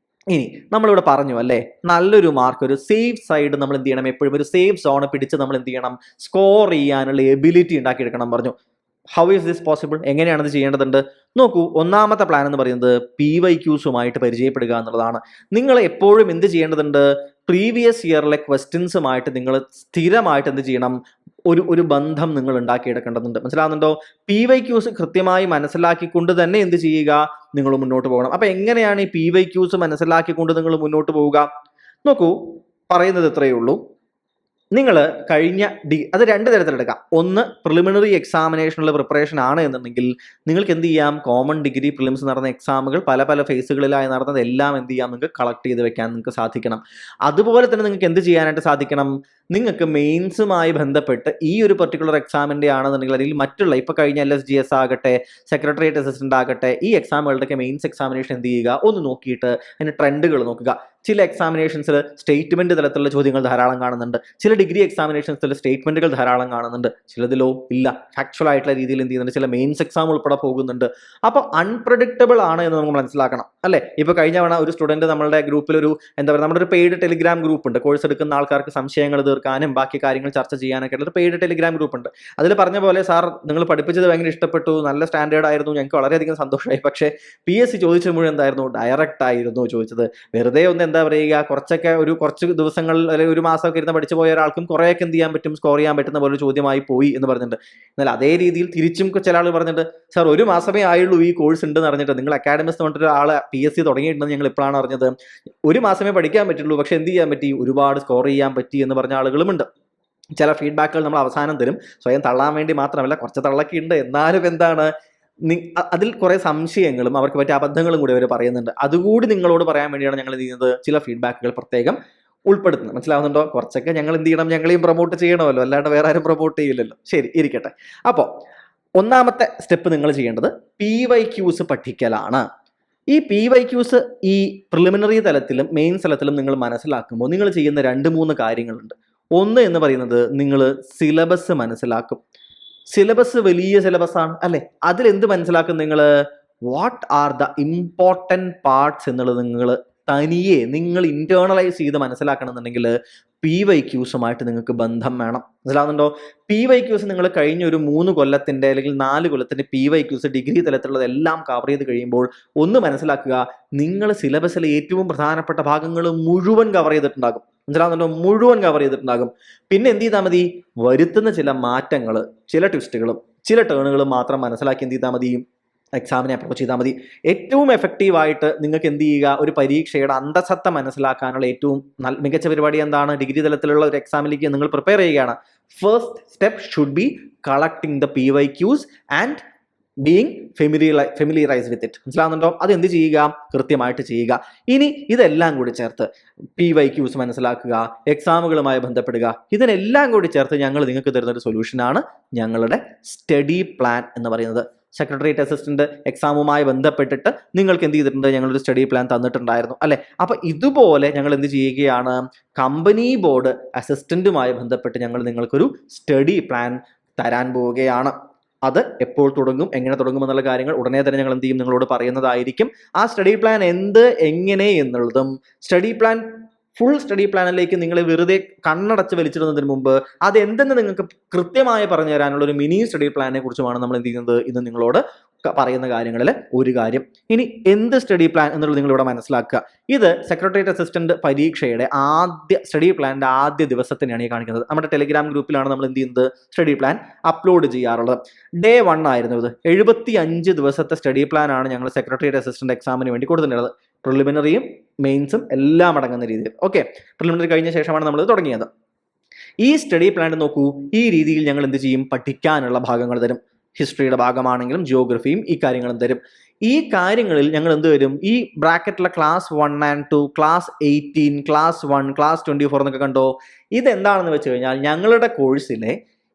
ഇനി നമ്മളിവിടെ പറഞ്ഞു അല്ലേ, നല്ലൊരു മാർക്ക്, ഒരു സേഫ് സൈഡ് നമ്മൾ എന്ത് ചെയ്യണം, എപ്പോഴും ഒരു സേഫ് സോൺ പിടിച്ച് നമ്മൾ എന്ത് ചെയ്യണം, സ്കോർ ചെയ്യാനുള്ള എബിലിറ്റി ഉണ്ടാക്കിയെടുക്കണം പറഞ്ഞു. ഹൗ ഈസ് ദിസ് പോസിബിൾ, എങ്ങനെയാണ് ഇത് ചെയ്യേണ്ടതുണ്ട്? നോക്കൂ, ഒന്നാമത്തെ പ്ലാൻ എന്ന് പറയുന്നത് PYQസുമായിട്ട് പരിചയപ്പെടുക എന്നുള്ളതാണ്. നിങ്ങൾ എപ്പോഴും എന്ത് ചെയ്യേണ്ടതുണ്ട്, പ്രീവിയസ് ഇയറിലെ ക്വസ്റ്റ്യൻസുമായിട്ട് നിങ്ങൾ സ്ഥിരമായിട്ട് എന്ത് ചെയ്യണം, ഒരു ബന്ധം നിങ്ങൾ ഉണ്ടാക്കിയെടുക്കേണ്ടതുണ്ട്. മനസ്സിലാവുന്നുണ്ടോ? PYQs കൃത്യമായി മനസ്സിലാക്കിക്കൊണ്ട് തന്നെ എന്ത് ചെയ്യുക, നിങ്ങൾ മുന്നോട്ട് പോകണം. അപ്പൊ എങ്ങനെയാണ് ഈ PYQs മനസ്സിലാക്കിക്കൊണ്ട് നിങ്ങൾ മുന്നോട്ട് പോവുക? നോക്കൂ, പറയുന്നത് ഇത്രയേ ഉള്ളൂ. നിങ്ങൾ കഴിഞ്ഞ അത് രണ്ട് തരത്തിലെടുക്കാം. ഒന്ന്, പ്രിലിമിനറി എക്സാമിനേഷനുള്ള പ്രിപ്പറേഷൻ ആണ് എന്നുണ്ടെങ്കിൽ നിങ്ങൾക്ക് എന്ത് ചെയ്യാം, കോമൺ ഡിഗ്രി പ്രിലിംസ് നടന്ന എക്സാമുകൾ പല ഫേസുകളിലായി നടന്നത് എല്ലാം എന്ത് ചെയ്യാം, നിങ്ങൾക്ക് കളക്ട് ചെയ്ത് വെക്കാൻ നിങ്ങൾക്ക് സാധിക്കണം. അതുപോലെ തന്നെ നിങ്ങൾക്ക് എന്ത് ചെയ്യാനായിട്ട് സാധിക്കണം, നിങ്ങൾക്ക് മെയിൻസുമായി ബന്ധപ്പെട്ട് ഈ ഒരു പെർട്ടിക്കുലർ എക്സാമിൻ്റെ ആണെന്നുണ്ടെങ്കിൽ അതിൽ മറ്റുള്ള ഇപ്പോൾ കഴിഞ്ഞ LSGS ആകട്ടെ, സെക്രട്ടേറിയറ്റ് അസിസ്റ്റന്റ് ആകട്ടെ, ഈ എക്സാമുകളുടെയൊക്കെ മെയിൻസ് എക്സാമിനേഷൻ എന്ത് ചെയ്യുക, ഒന്ന് നോക്കിയിട്ട് അതിൻ്റെ ട്രെൻഡുകൾ നോക്കുക. ചില എക്സാമിനേഷൻസിൽ സ്റ്റേറ്റ്മെന്റ് തലത്തിലുള്ള ചോദ്യങ്ങൾ ധാരാളം കാണുന്നുണ്ട്. ചില ഡിഗ്രി എക്സാമിനേഷൻസിൽ സ്റ്റേറ്റ്മെന്റുകൾ ധാരാളം കാണുന്നുണ്ട്. ചിലതിലോ ഇല്ല, ഫാക്ച്വൽ ആയിട്ടുള്ള രീതിയിൽ എന്ത് ചെയ്യുന്നുണ്ട്, ചില മെയിൻസ് എക്സാം ഉൾപ്പെടെ പോകുന്നുണ്ട്. അപ്പോൾ അൺപ്രഡിക്റ്റബിൾ ആണ് എന്ന് നമ്മൾ മനസ്സിലാക്കണം, അല്ലേ? ഇപ്പോൾ കഴിഞ്ഞ തവണ ഒരു സ്റ്റുഡന്റ് നമ്മളുടെ ഗ്രൂപ്പിൽ നമ്മുടെ ഒരു പെയ്ഡ് ടെലിഗ്രാം ഗ്രൂപ്പ് ഉണ്ട്. കോഴ്സ് എടുക്കുന്ന ആൾക്കാർക്ക് സംശയങ്ങൾ തീർക്കാനും ബാക്കി കാര്യങ്ങൾ ചർച്ച ചെയ്യാനൊക്കെ ഉള്ള ഒരു പെയ്ഡ് ടെലിഗ്രാം ഗ്രൂപ്പ് ഉണ്ട്. അതിൽ പറഞ്ഞ പോലെ, സാർ നിങ്ങൾ പഠിപ്പിച്ചത് ഭയങ്കര ഇഷ്ടപ്പെട്ടു, നല്ല സ്റ്റാൻഡേർഡ് ആയിരുന്നു, ഞങ്ങൾക്ക് വളരെയധികം സന്തോഷമായി. പക്ഷേ PSC ചോദിച്ച മുഴുവൻ എന്തായിരുന്നു, ഡയറക്റ്റ് ആയിരുന്നു ചോദിച്ചത്. വെറുതെ ഒന്ന് എന്താ പറയുക, കുറച്ച് ദിവസങ്ങൾ അല്ലെങ്കിൽ ഒരു മാസമൊക്കെ ഇരുന്ന് പഠിച്ചു പോയ ഒരാൾക്കും കുറേയൊക്കെ എന്ത് ചെയ്യാൻ പറ്റും, സ്കോർ ചെയ്യാൻ പറ്റുന്ന പോലെ ഒരു ചോദ്യമായി പോയി എന്ന് പറഞ്ഞിട്ടുണ്ട്. എന്നാൽ അതേ രീതിയിൽ തിരിച്ചും ചില ആൾ പറഞ്ഞിട്ട്, സാർ ഒരു മാസമേ ആയുള്ളൂ ഈ കോഴ്സ് ഉണ്ടെന്ന് അറിഞ്ഞിട്ട്, നിങ്ങൾ അക്കാഡമിക്സ് പറഞ്ഞിട്ട് ആൾ PSC തുടങ്ങിയിട്ടുണ്ടെന്ന് ഞങ്ങൾ ഇപ്പോഴാണ് അറിഞ്ഞത്. ഒരു മാസമേ പഠിക്കാൻ പറ്റുള്ളൂ, പക്ഷെ എന്ത് ചെയ്യാൻ പറ്റി, ഒരുപാട് സ്കോർ ചെയ്യാൻ പറ്റി എന്ന് പറഞ്ഞ ആളുകളുമുണ്ട്. ചില ഫീഡ്ബാക്കുകൾ നമ്മൾ അവസാനം തരും, സ്വയം തള്ളാൻ വേണ്ടി മാത്രമല്ല, കുറച്ച് തള്ളൊക്കെ ഉണ്ട്. എന്നാലും എന്താണ്, അതിൽ കുറെ സംശയങ്ങളും അവർക്ക് പറ്റിയ അബദ്ധങ്ങളും കൂടി അവർ പറയുന്നുണ്ട്. അതുകൂടി നിങ്ങളോട് പറയാൻ വേണ്ടിയാണ് ഞങ്ങൾ എന്ത് ചെയ്യുന്നത്, ചില ഫീഡ്ബാക്കുകൾ പ്രത്യേകം ഉൾപ്പെടുത്തുന്നത്. മനസ്സിലാവുന്നുണ്ടോ? കുറച്ചൊക്കെ ഞങ്ങൾ എന്ത് ചെയ്യണം, ഞങ്ങളെയും പ്രൊമോട്ട് ചെയ്യണമല്ലോ, അല്ലാണ്ട് വേറെ ആരും പ്രൊമോട്ട് ചെയ്യില്ലല്ലോ. ശരി, ഇരിക്കട്ടെ. അപ്പോൾ ഒന്നാമത്തെ സ്റ്റെപ്പ് നിങ്ങൾ ചെയ്യേണ്ടത് PYQs പഠിക്കലാണ്. ഈ PYQs ഈ പ്രിലിമിനറി തലത്തിലും മെയിൻസ് തലത്തിലും നിങ്ങൾ മനസ്സിലാക്കുമ്പോൾ നിങ്ങൾ ചെയ്യുന്ന 2-3 കാര്യങ്ങളുണ്ട്. ഒന്ന് എന്ന് പറയുന്നത്, നിങ്ങൾ സിലബസ് മനസ്സിലാക്കും. സിലബസ് വലിയ സിലബസാണ്, അല്ലെ? അതിലെന്ത് മനസ്സിലാക്കും നിങ്ങൾ, what are the important parts എന്നുള്ളത് നിങ്ങൾ ഇന്റേണലൈസ് ചെയ്ത് മനസ്സിലാക്കണം എന്നുണ്ടെങ്കിൽ PYQസുമായിട്ട് നിങ്ങൾക്ക് ബന്ധം വേണം. മനസ്സിലാവുന്നുണ്ടോ? PYQs നിങ്ങൾ കഴിഞ്ഞ ഒരു 3 കൊല്ലത്തിന്റെ അല്ലെങ്കിൽ 4 കൊല്ലത്തിന്റെ PYQs ഡിഗ്രി തലത്തിലുള്ളതെല്ലാം കവർ ചെയ്ത് കഴിയുമ്പോൾ ഒന്ന് മനസ്സിലാക്കുക, നിങ്ങൾ സിലബസിലെ ഏറ്റവും പ്രധാനപ്പെട്ട ഭാഗങ്ങൾ മുഴുവൻ കവർ ചെയ്തിട്ടുണ്ടാകും. മനസ്സിലാവുന്നുണ്ടോ? മുഴുവൻ കവർ ചെയ്തിട്ടുണ്ടാകും. പിന്നെ എന്ത് ചെയ്താൽ മതി, വരുത്തുന്ന ചില മാറ്റങ്ങൾ, ചില ട്വിസ്റ്റുകളും ചില ടേണുകളും മാത്രം മനസ്സിലാക്കി എന്ത് ചെയ്താൽ മതി, എക്സാമിനെ അപ്രോച്ച് ചെയ്താൽ മതി. ഏറ്റവും എഫക്റ്റീവായിട്ട് നിങ്ങൾക്ക് എന്ത് ചെയ്യുക, ഒരു പരീക്ഷയുടെ അന്തസത്ത മനസ്സിലാക്കാനുള്ള ഏറ്റവും മികച്ച പരിപാടി എന്താണ്, ഡിഗ്രി തലത്തിലുള്ള ഒരു എക്സാമിലേക്ക് നിങ്ങൾ പ്രിപ്പയർ ചെയ്യുകയാണ്. First step should be collecting the PYQs and being familiarise with it. മനസ്സിലാവുന്നുണ്ടോ? അത് എന്ത് ചെയ്യുക, കൃത്യമായിട്ട് ചെയ്യുക. ഇനി ഇതെല്ലാം കൂടി ചേർത്ത് PYQs മനസ്സിലാക്കുക, എക്സാമുകളുമായി ബന്ധപ്പെടുക, ഇതിനെല്ലാം കൂടി ചേർത്ത് ഞങ്ങൾ നിങ്ങൾക്ക് തരുന്നൊരു സൊല്യൂഷനാണ് ഞങ്ങളുടെ സ്റ്റഡി പ്ലാൻ എന്ന് പറയുന്നത്. സെക്രട്ടേറിയറ്റ് അസിസ്റ്റന്റ് എക്സാമുമായി ബന്ധപ്പെട്ടിട്ട് നിങ്ങൾക്ക് എന്ത് ചെയ്തിട്ടുണ്ട്, ഞങ്ങളൊരു സ്റ്റഡി പ്ലാൻ തന്നിട്ടുണ്ടായിരുന്നു, അല്ലെ? അപ്പൊ ഇതുപോലെ ഞങ്ങൾ എന്ത് ചെയ്യുകയാണ്, കമ്പനി ബോർഡ് അസിസ്റ്റന്റുമായി ബന്ധപ്പെട്ട് ഞങ്ങൾ നിങ്ങൾക്കൊരു സ്റ്റഡി പ്ലാൻ തരാൻ പോവുകയാണ്. അത് എപ്പോൾ തുടങ്ങും, എങ്ങനെ തുടങ്ങും എന്നുള്ള കാര്യങ്ങൾ ഉടനെ തന്നെ ഞങ്ങൾ എന്ത് ചെയ്യും, നിങ്ങളോട് പറയുന്നതായിരിക്കും. ആ സ്റ്റഡി പ്ലാൻ എങ്ങനെ എന്നുള്ളതും, ഫുൾ സ്റ്റഡി പ്ലാനിലേക്ക് നിങ്ങളെ വെറുതെ കണ്ണടച്ച് വലിച്ചിടുന്നതിന് മുമ്പ് അതെന്തെന്ന് നിങ്ങൾക്ക് കൃത്യമായി പറഞ്ഞു തരാനുള്ള ഒരു മിനി സ്റ്റഡി പ്ലാനെ കുറിച്ചുമാണ് നമ്മൾ എന്ത് ചെയ്യുന്നത്, ഇത് നിങ്ങളോട് പറയുന്ന കാര്യങ്ങളിൽ ഒരു കാര്യം. ഇനി എന്ത് സ്റ്റഡി പ്ലാൻ എന്നുള്ളത് നിങ്ങളിവിടെ മനസ്സിലാക്കുക. ഇത് സെക്രട്ടേറിയറ്റ് അസിസ്റ്റന്റ് പരീക്ഷയുടെ സ്റ്റഡി പ്ലാനിന്റെ ആദ്യ ദിവസത്തിനാണ് ഈ കാണിക്കുന്നത്. നമ്മുടെ ടെലിഗ്രാം ഗ്രൂപ്പിലാണ് നമ്മൾ എന്ത് ചെയ്യുന്നത്, സ്റ്റഡി പ്ലാൻ അപ്ലോഡ് ചെയ്യാറുള്ളത്. Day 1 ആയിരുന്നു ഇത്. 75 ദിവസത്തെ സ്റ്റഡി പ്ലാൻ ആണ് ഞങ്ങൾ സെക്രട്ടേറിയറ്റ് അസിസ്റ്റന്റ് എക്സാമിന് വേണ്ടി കൊടുത്തിട്ടുള്ളത്. പ്രിലിമിനറിയും മെയിൻസും എല്ലാം അടങ്ങുന്ന രീതിയിൽ. ഓക്കെ, പ്രിലിമിനറി കഴിഞ്ഞ ശേഷമാണ് നമ്മൾ തുടങ്ങിയത്. ഈ സ്റ്റഡി പ്ലാൻ നോക്കൂ, ഈ രീതിയിൽ ഞങ്ങൾ എന്ത് ചെയ്യും, പഠിക്കാനുള്ള ഭാഗങ്ങൾ തരും. ഹിസ്റ്ററിയുടെ ഭാഗമാണെങ്കിലും ജിയോഗ്രഫിയും ഈ കാര്യങ്ങളും തരും. ഈ കാര്യങ്ങളിൽ ഞങ്ങൾ എന്ത് വരും, ഈ ബ്രാക്കറ്റിലെ class 1 and 2, class 18, class 1, class 24 എന്നൊക്കെ കണ്ടോ. ഇതെന്താണെന്ന് വെച്ച് കഴിഞ്ഞാൽ ഞങ്ങളുടെ കോഴ്സിലെ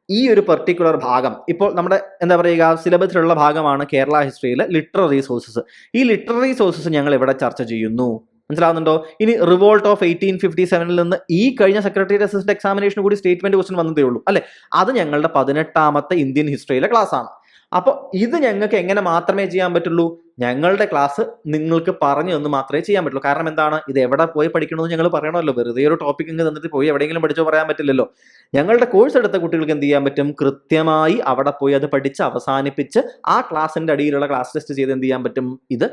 ഈ ഒരു പെർട്ടിക്കുലർ ഭാഗം, ഇപ്പോൾ നമ്മുടെ എന്താ പറയുക, സിലബസിലുള്ള ഭാഗമാണ് കേരള ഹിസ്റ്ററിയിലെ ലിറ്റററി സോഴ്സസ്. ഈ ലിറ്റററി സോഴ്സസ് ഞങ്ങൾ ഇവിടെ ചർച്ച ചെയ്യുന്നു. മനസ്സിലാവുന്നുണ്ടോ? ഇനി റിവോൾട്ട് ഓഫ് 1857 നിന്ന് ഈ കഴിഞ്ഞ സെക്രട്ടേറിയറ്റ് അസിസ്റ്റന്റ് എക്സാമിനേഷന് കൂടി സ്റ്റേറ്റ്മെന്റ് ക്വസ്റ്റൻ വന്നതേ ഉള്ളൂ, അല്ലെ? അത് ഞങ്ങളുടെ 18ാമത്തെ ഇന്ത്യൻ ഹിസ്റ്ററിയിലെ ക്ലാസ് ആണ്. അപ്പോൾ ഇത് ഞങ്ങൾക്ക് എങ്ങനെ മാത്രമേ ചെയ്യാൻ പറ്റുള്ളൂ, ഞങ്ങളുടെ ക്ലാസ് നിങ്ങൾക്ക് പറഞ്ഞു തന്ന് മാത്രമേ ചെയ്യാൻ പറ്റുള്ളൂ. കാരണം എന്താണ്, ഇത് എവിടെ പോയി പഠിക്കണമെന്ന് ഞങ്ങൾ പറയണമല്ലോ. വെറുതെ ഒരു ടോപ്പിക് ഇങ്ങ് തന്നിട്ട് പോയി എവിടെയെങ്കിലും പഠിച്ചോ പറയാൻ പറ്റില്ലല്ലോ. ഞങ്ങളുടെ കോഴ്സ് എടുത്ത കുട്ടികൾക്ക് എന്ത് ചെയ്യാൻ പറ്റും, കൃത്യമായി അവിടെ പോയി അത് പഠിച്ച് അവസാനിപ്പിച്ച് ആ ക്ലാസ്സിന്റെ അടിയിലുള്ള ക്ലാസ് ടെസ്റ്റ് ചെയ്ത് എന്ത് ചെയ്യാൻ പറ്റും, ഇത്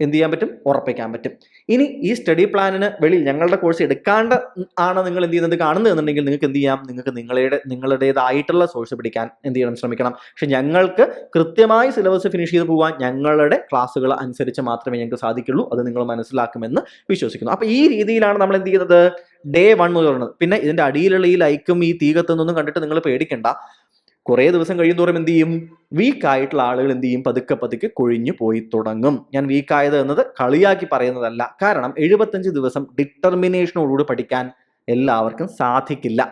എന്ത് ചെയ്യാൻ പറ്റും? ഉറപ്പിക്കാൻ പറ്റും. ഇനി ഈ സ്റ്റഡി പ്ലാനിന് വെളിയിൽ ഞങ്ങളുടെ കോഴ്സ് എടുക്കാണ്ട് ആണ് നിങ്ങൾ എന്ത് ചെയ്യുന്നത് കാണുന്നതെന്നുണ്ടെങ്കിൽ നിങ്ങൾക്ക് എന്ത് ചെയ്യാം? നിങ്ങൾക്ക് നിങ്ങളുടേതായിട്ടുള്ള സോഴ്സ് പിടിക്കാൻ എന്ത് ചെയ്യണം? ശ്രമിക്കണം. പക്ഷെ ഞങ്ങൾക്ക് കൃത്യമായി സിലബസ് ഫിനിഷ് ചെയ്ത് പോകാൻ ഞങ്ങളുടെ ക്ലാസ്സുകൾ അനുസരിച്ച് മാത്രമേ ഞങ്ങൾക്ക് സാധിക്കുള്ളൂ. അത് നിങ്ങൾ മനസ്സിലാക്കുമെന്ന് വിശ്വസിക്കുന്നു. അപ്പൊ ഈ രീതിയിലാണ് നമ്മൾ എന്ത് ചെയ്യുന്നത്? ഡേ 1 എന്ന് പറയുന്നത്. പിന്നെ ഇതിന്റെ അടിയിലുള്ള ഈ ലൈക്കും ഈ തീ കത്തുന്നൊന്നും കണ്ടിട്ട് നിങ്ങൾ പേടിക്കണ്ട. കുറേ ദിവസം കഴിയുന്തോറും എന്ത് ചെയ്യും? വീക്കായിട്ടുള്ള ആളുകൾ എന്ത് ചെയ്യും? പതുക്കെ പതുക്കെ കൊഴിഞ്ഞു പോയി തുടങ്ങും. ഞാൻ വീക്കായത് എന്നത് കളിയാക്കി പറയുന്നതല്ല. കാരണം 75 ദിവസം ഡിറ്റർമിനേഷനോടുകൂടി പഠിക്കാൻ എല്ലാവർക്കും സാധിക്കില്ല.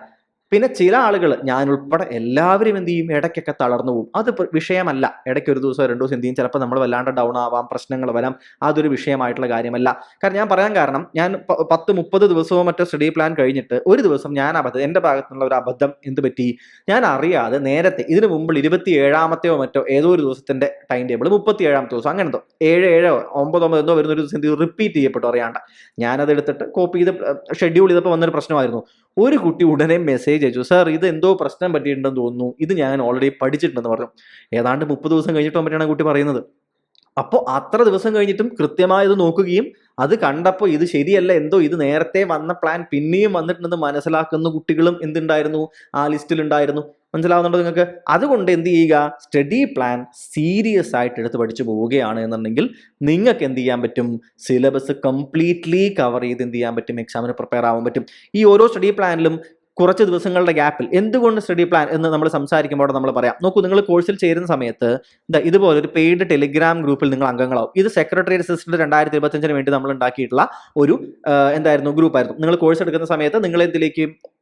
പിന്നെ ചില ആളുകൾ, ഞാൻ ഉൾപ്പെടെ എല്ലാവരും എന്ത് ചെയ്യും? ഇടയ്ക്കൊക്കെ തളർന്നു പോകും. അത് വിഷയമല്ല. ഇടയ്ക്ക് ഒരു ദിവസം 2 ദിവസം എന്ത് ചെയ്യും? ചിലപ്പോൾ നമ്മൾ വല്ലാണ്ട് ഡൗൺ ആവാം, പ്രശ്നങ്ങൾ വരാം. അതൊരു വിഷയമായിട്ടുള്ള കാര്യമല്ല. കാരണം ഞാൻ പറയാൻ കാരണം, ഞാൻ 10-30 ദിവസവും മറ്റോ സ്റ്റഡി പ്ലാൻ കഴിഞ്ഞിട്ട് ഒരു ദിവസം ഞാൻ എൻ്റെ ഭാഗത്തുനിന്നുള്ള ഒരു അബദ്ധം എന്ത് പറ്റി? ഞാൻ അറിയാതെ നേരത്തെ ഇതിനു മുമ്പിൽ 27ാമത്തെയോ മറ്റോ ഏതോ ഒരു ദിവസത്തിന്റെ ടൈം ടേബിൾ 37ാമത്തെ ദിവസം അങ്ങനെ എന്തോ 7 9 എന്തോ വരുന്ന ഒരു ദിവസം റിപ്പീറ്റ് ചെയ്യപ്പെട്ടു അറിയാണ്ട് ഞാനത് എടുത്തിട്ട് കോപ്പി ചെയ്ത് ഷെഡ്യൂൾ ചെയ്തപ്പോൾ വന്നൊരു പ്രശ്നമായിരുന്നു. ഒരു കുട്ടി ഉടനെ മെസ്സേജ് അയച്ചു, സാർ ഇത് എന്തോ പ്രശ്നം പറ്റിയിട്ടുണ്ടെന്ന് തോന്നുന്നു, ഇത് ഞാൻ ഓൾറെഡി പഠിച്ചിട്ടുണ്ടെന്ന് പറഞ്ഞു. ഏതാണ്ട് 30 ദിവസം കഴിഞ്ഞിട്ട് പറ്റിയാണ് കുട്ടി പറയുന്നത്. അപ്പോൾ അത്ര ദിവസം കഴിഞ്ഞിട്ടും കൃത്യമായത് നോക്കുകയും അത് കണ്ടപ്പോൾ ഇത് ശരിയല്ല, എന്തോ ഇത് നേരത്തെ വന്ന പ്ലാൻ പിന്നെയും വന്നിട്ടുണ്ടെന്ന് മനസ്സിലാക്കുന്ന കുട്ടികളും എന്തുണ്ടായിരുന്നു? ആ ലിസ്റ്റിലുണ്ടായിരുന്നു. മനസ്സിലാവുന്നുണ്ടോ നിങ്ങൾക്ക്? അതുകൊണ്ട് എന്ത് ചെയ്യുക? സ്റ്റഡി പ്ലാൻ സീരിയസ് ആയിട്ട് എടുത്ത് പഠിച്ചു പോവുകയാണ് എന്നുണ്ടെങ്കിൽ നിങ്ങൾക്ക് എന്ത് ചെയ്യാൻ പറ്റും? സിലബസ് കംപ്ലീറ്റ്ലി കവർ ചെയ്ത് എന്ത് ചെയ്യാൻ പറ്റും? എക്സാമിന് പ്രിപ്പയർ ആവാൻ പറ്റും. ഈ ഓരോ സ്റ്റഡി പ്ലാനിലും കുറച്ച് ദിവസങ്ങളുടെ ഗ്യാപ്പിൽ എന്തുകൊണ്ട് സ്റ്റഡി പ്ലാൻ എന്ന് നമ്മൾ സംസാരിക്കുമ്പോൾ നമ്മൾ പറയാം. നോക്കൂ, നിങ്ങൾ കോഴ്സിൽ ചേരുന്ന സമയത്ത് ഇതുപോലെ ഒരു പെയ്ഡ് ടെലിഗ്രാം ഗ്രൂപ്പിൽ നിങ്ങൾ അംഗങ്ങളാവും. ഇത് സെക്രട്ടേറിയറ്റ് അസിസ്റ്റന്റ് 2025 വേണ്ടി നമ്മൾ ഉണ്ടാക്കിയിട്ടുള്ള ഒരു ഗ്രൂപ്പായിരുന്നു. നിങ്ങൾ കോഴ്സ് എടുക്കുന്ന സമയത്ത് നിങ്ങൾ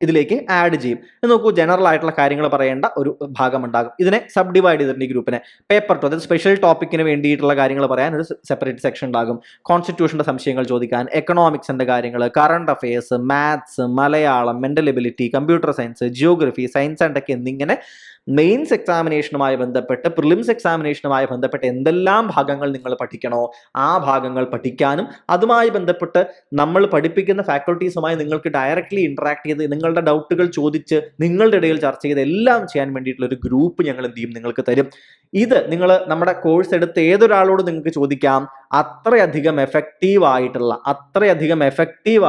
ഇതിലേക്ക് ആഡ് ചെയ്യും. നോക്കൂ, ജനറൽ ആയിട്ടുള്ള കാര്യങ്ങൾ പറയേണ്ട ഒരു ഭാഗം ഉണ്ടാകും. ഇതിനെ സബ് ഡിവൈഡ് ചെയ്തിട്ടുണ്ട്. ഈ ഗ്രൂപ്പിനെ പേപ്പർ 2, അതായത് സ്പെഷ്യൽ ടോപ്പിക്കിന് വേണ്ടിയിട്ടുള്ള കാര്യങ്ങൾ പറയാൻ ഒരു സെപ്പറേറ്റ് സെക്ഷൻ ഉണ്ടാകും. കോൺസ്റ്റിറ്റ്യൂഷന്റെ സംശയങ്ങൾ ചോദിക്കാൻ, എക്കണോമിക്സിന്റെ കാര്യങ്ങൾ, current affairs, maths, Malayalam, mental ability, computer science, geography, science and tech എന്നിങ്ങനെ മെയിൻസ് എക്സാമിനേഷനുമായി ബന്ധപ്പെട്ട്, പ്രിലിംസ് എക്സാമിനേഷനുമായി ബന്ധപ്പെട്ട് എന്തെല്ലാം ഭാഗങ്ങൾ നിങ്ങൾ പഠിക്കണോ ആ ഭാഗങ്ങൾ പഠിക്കാനും അതുമായി ബന്ധപ്പെട്ട് നമ്മൾ പഠിപ്പിക്കുന്ന ഫാക്കൽറ്റീസുമായി നിങ്ങൾക്ക് ഡയറക്റ്റ്ലി ഇന്ററാക്ട് ചെയ്ത് നിങ്ങളുടെ ഡൗട്ടുകൾ ചോദിച്ച് നിങ്ങളുടെ ഇടയിൽ ചർച്ച ചെയ്ത് എല്ലാം ചെയ്യാൻ വേണ്ടിയിട്ടുള്ള ഒരു ഗ്രൂപ്പ് ഞങ്ങൾ എന്ത് ചെയ്യും? നിങ്ങൾക്ക് തരും. ഇത് നിങ്ങൾ നമ്മുടെ കോഴ്സ് എടുത്ത് ഏതൊരാളോട് നിങ്ങൾക്ക് ചോദിക്കാം. അത്രയധികം എഫക്റ്റീവ്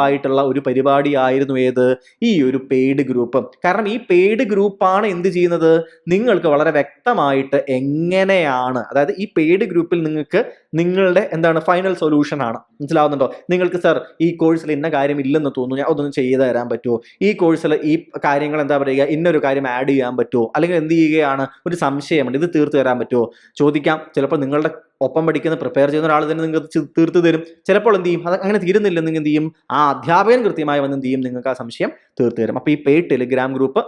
ആയിട്ടുള്ള ഒരു പരിപാടിയായിരുന്നു ഏത്? ഈ ഒരു പെയ്ഡ് ഗ്രൂപ്പ്. കാരണം ഈ പെയ്ഡ് ഗ്രൂപ്പാണ് എന്ത് ചെയ്യുന്നത്? നിങ്ങൾക്ക് വളരെ വ്യക്തമായിട്ട് എങ്ങനെയാണ്, അതായത് ഈ പെയ്ഡ് ഗ്രൂപ്പിൽ നിങ്ങൾക്ക് നിങ്ങളുടെ ഫൈനൽ സൊല്യൂഷൻ ആണ്. മനസ്സിലാവുന്നുണ്ടോ? നിങ്ങൾക്ക് സർ ഈ കോഴ്സിൽ ഇന്ന കാര്യം ഇല്ലെന്ന് തോന്നുന്നു, ഞാൻ അതൊന്നും ചെയ്തു തരാൻ പറ്റുമോ? ഈ കോഴ്സിൽ ഈ കാര്യങ്ങൾ ഇന്നൊരു കാര്യം ആഡ് ചെയ്യാൻ പറ്റുമോ? അല്ലെങ്കിൽ എന്ത് ചെയ്യുകയാണ്? ഒരു സംശയമുണ്ട്, ഇത് തീർത്തു തരാൻ പറ്റുമോ? ചോദിക്കാം. ചിലപ്പോൾ നിങ്ങളുടെ ഒപ്പം പഠിക്കുന്ന പ്രിപ്പയർ ചെയ്യുന്ന ഒരാൾ തന്നെ നിങ്ങൾക്ക് തീർത്തു തരും. ചിലപ്പോൾ എന്ത് ചെയ്യും? അത് അങ്ങനെ തീരുന്നില്ലെന്ന് എന്ത് ചെയ്യും? ആ അധ്യാപകൻ കൃത്യമായി വന്ന് എന്ത് ചെയ്യും? നിങ്ങൾക്ക് ആ സംശയം തീർത്തു തരും. അപ്പോൾ ഈ പെയ്ഡ് ടെലിഗ്രാം ഗ്രൂപ്പ്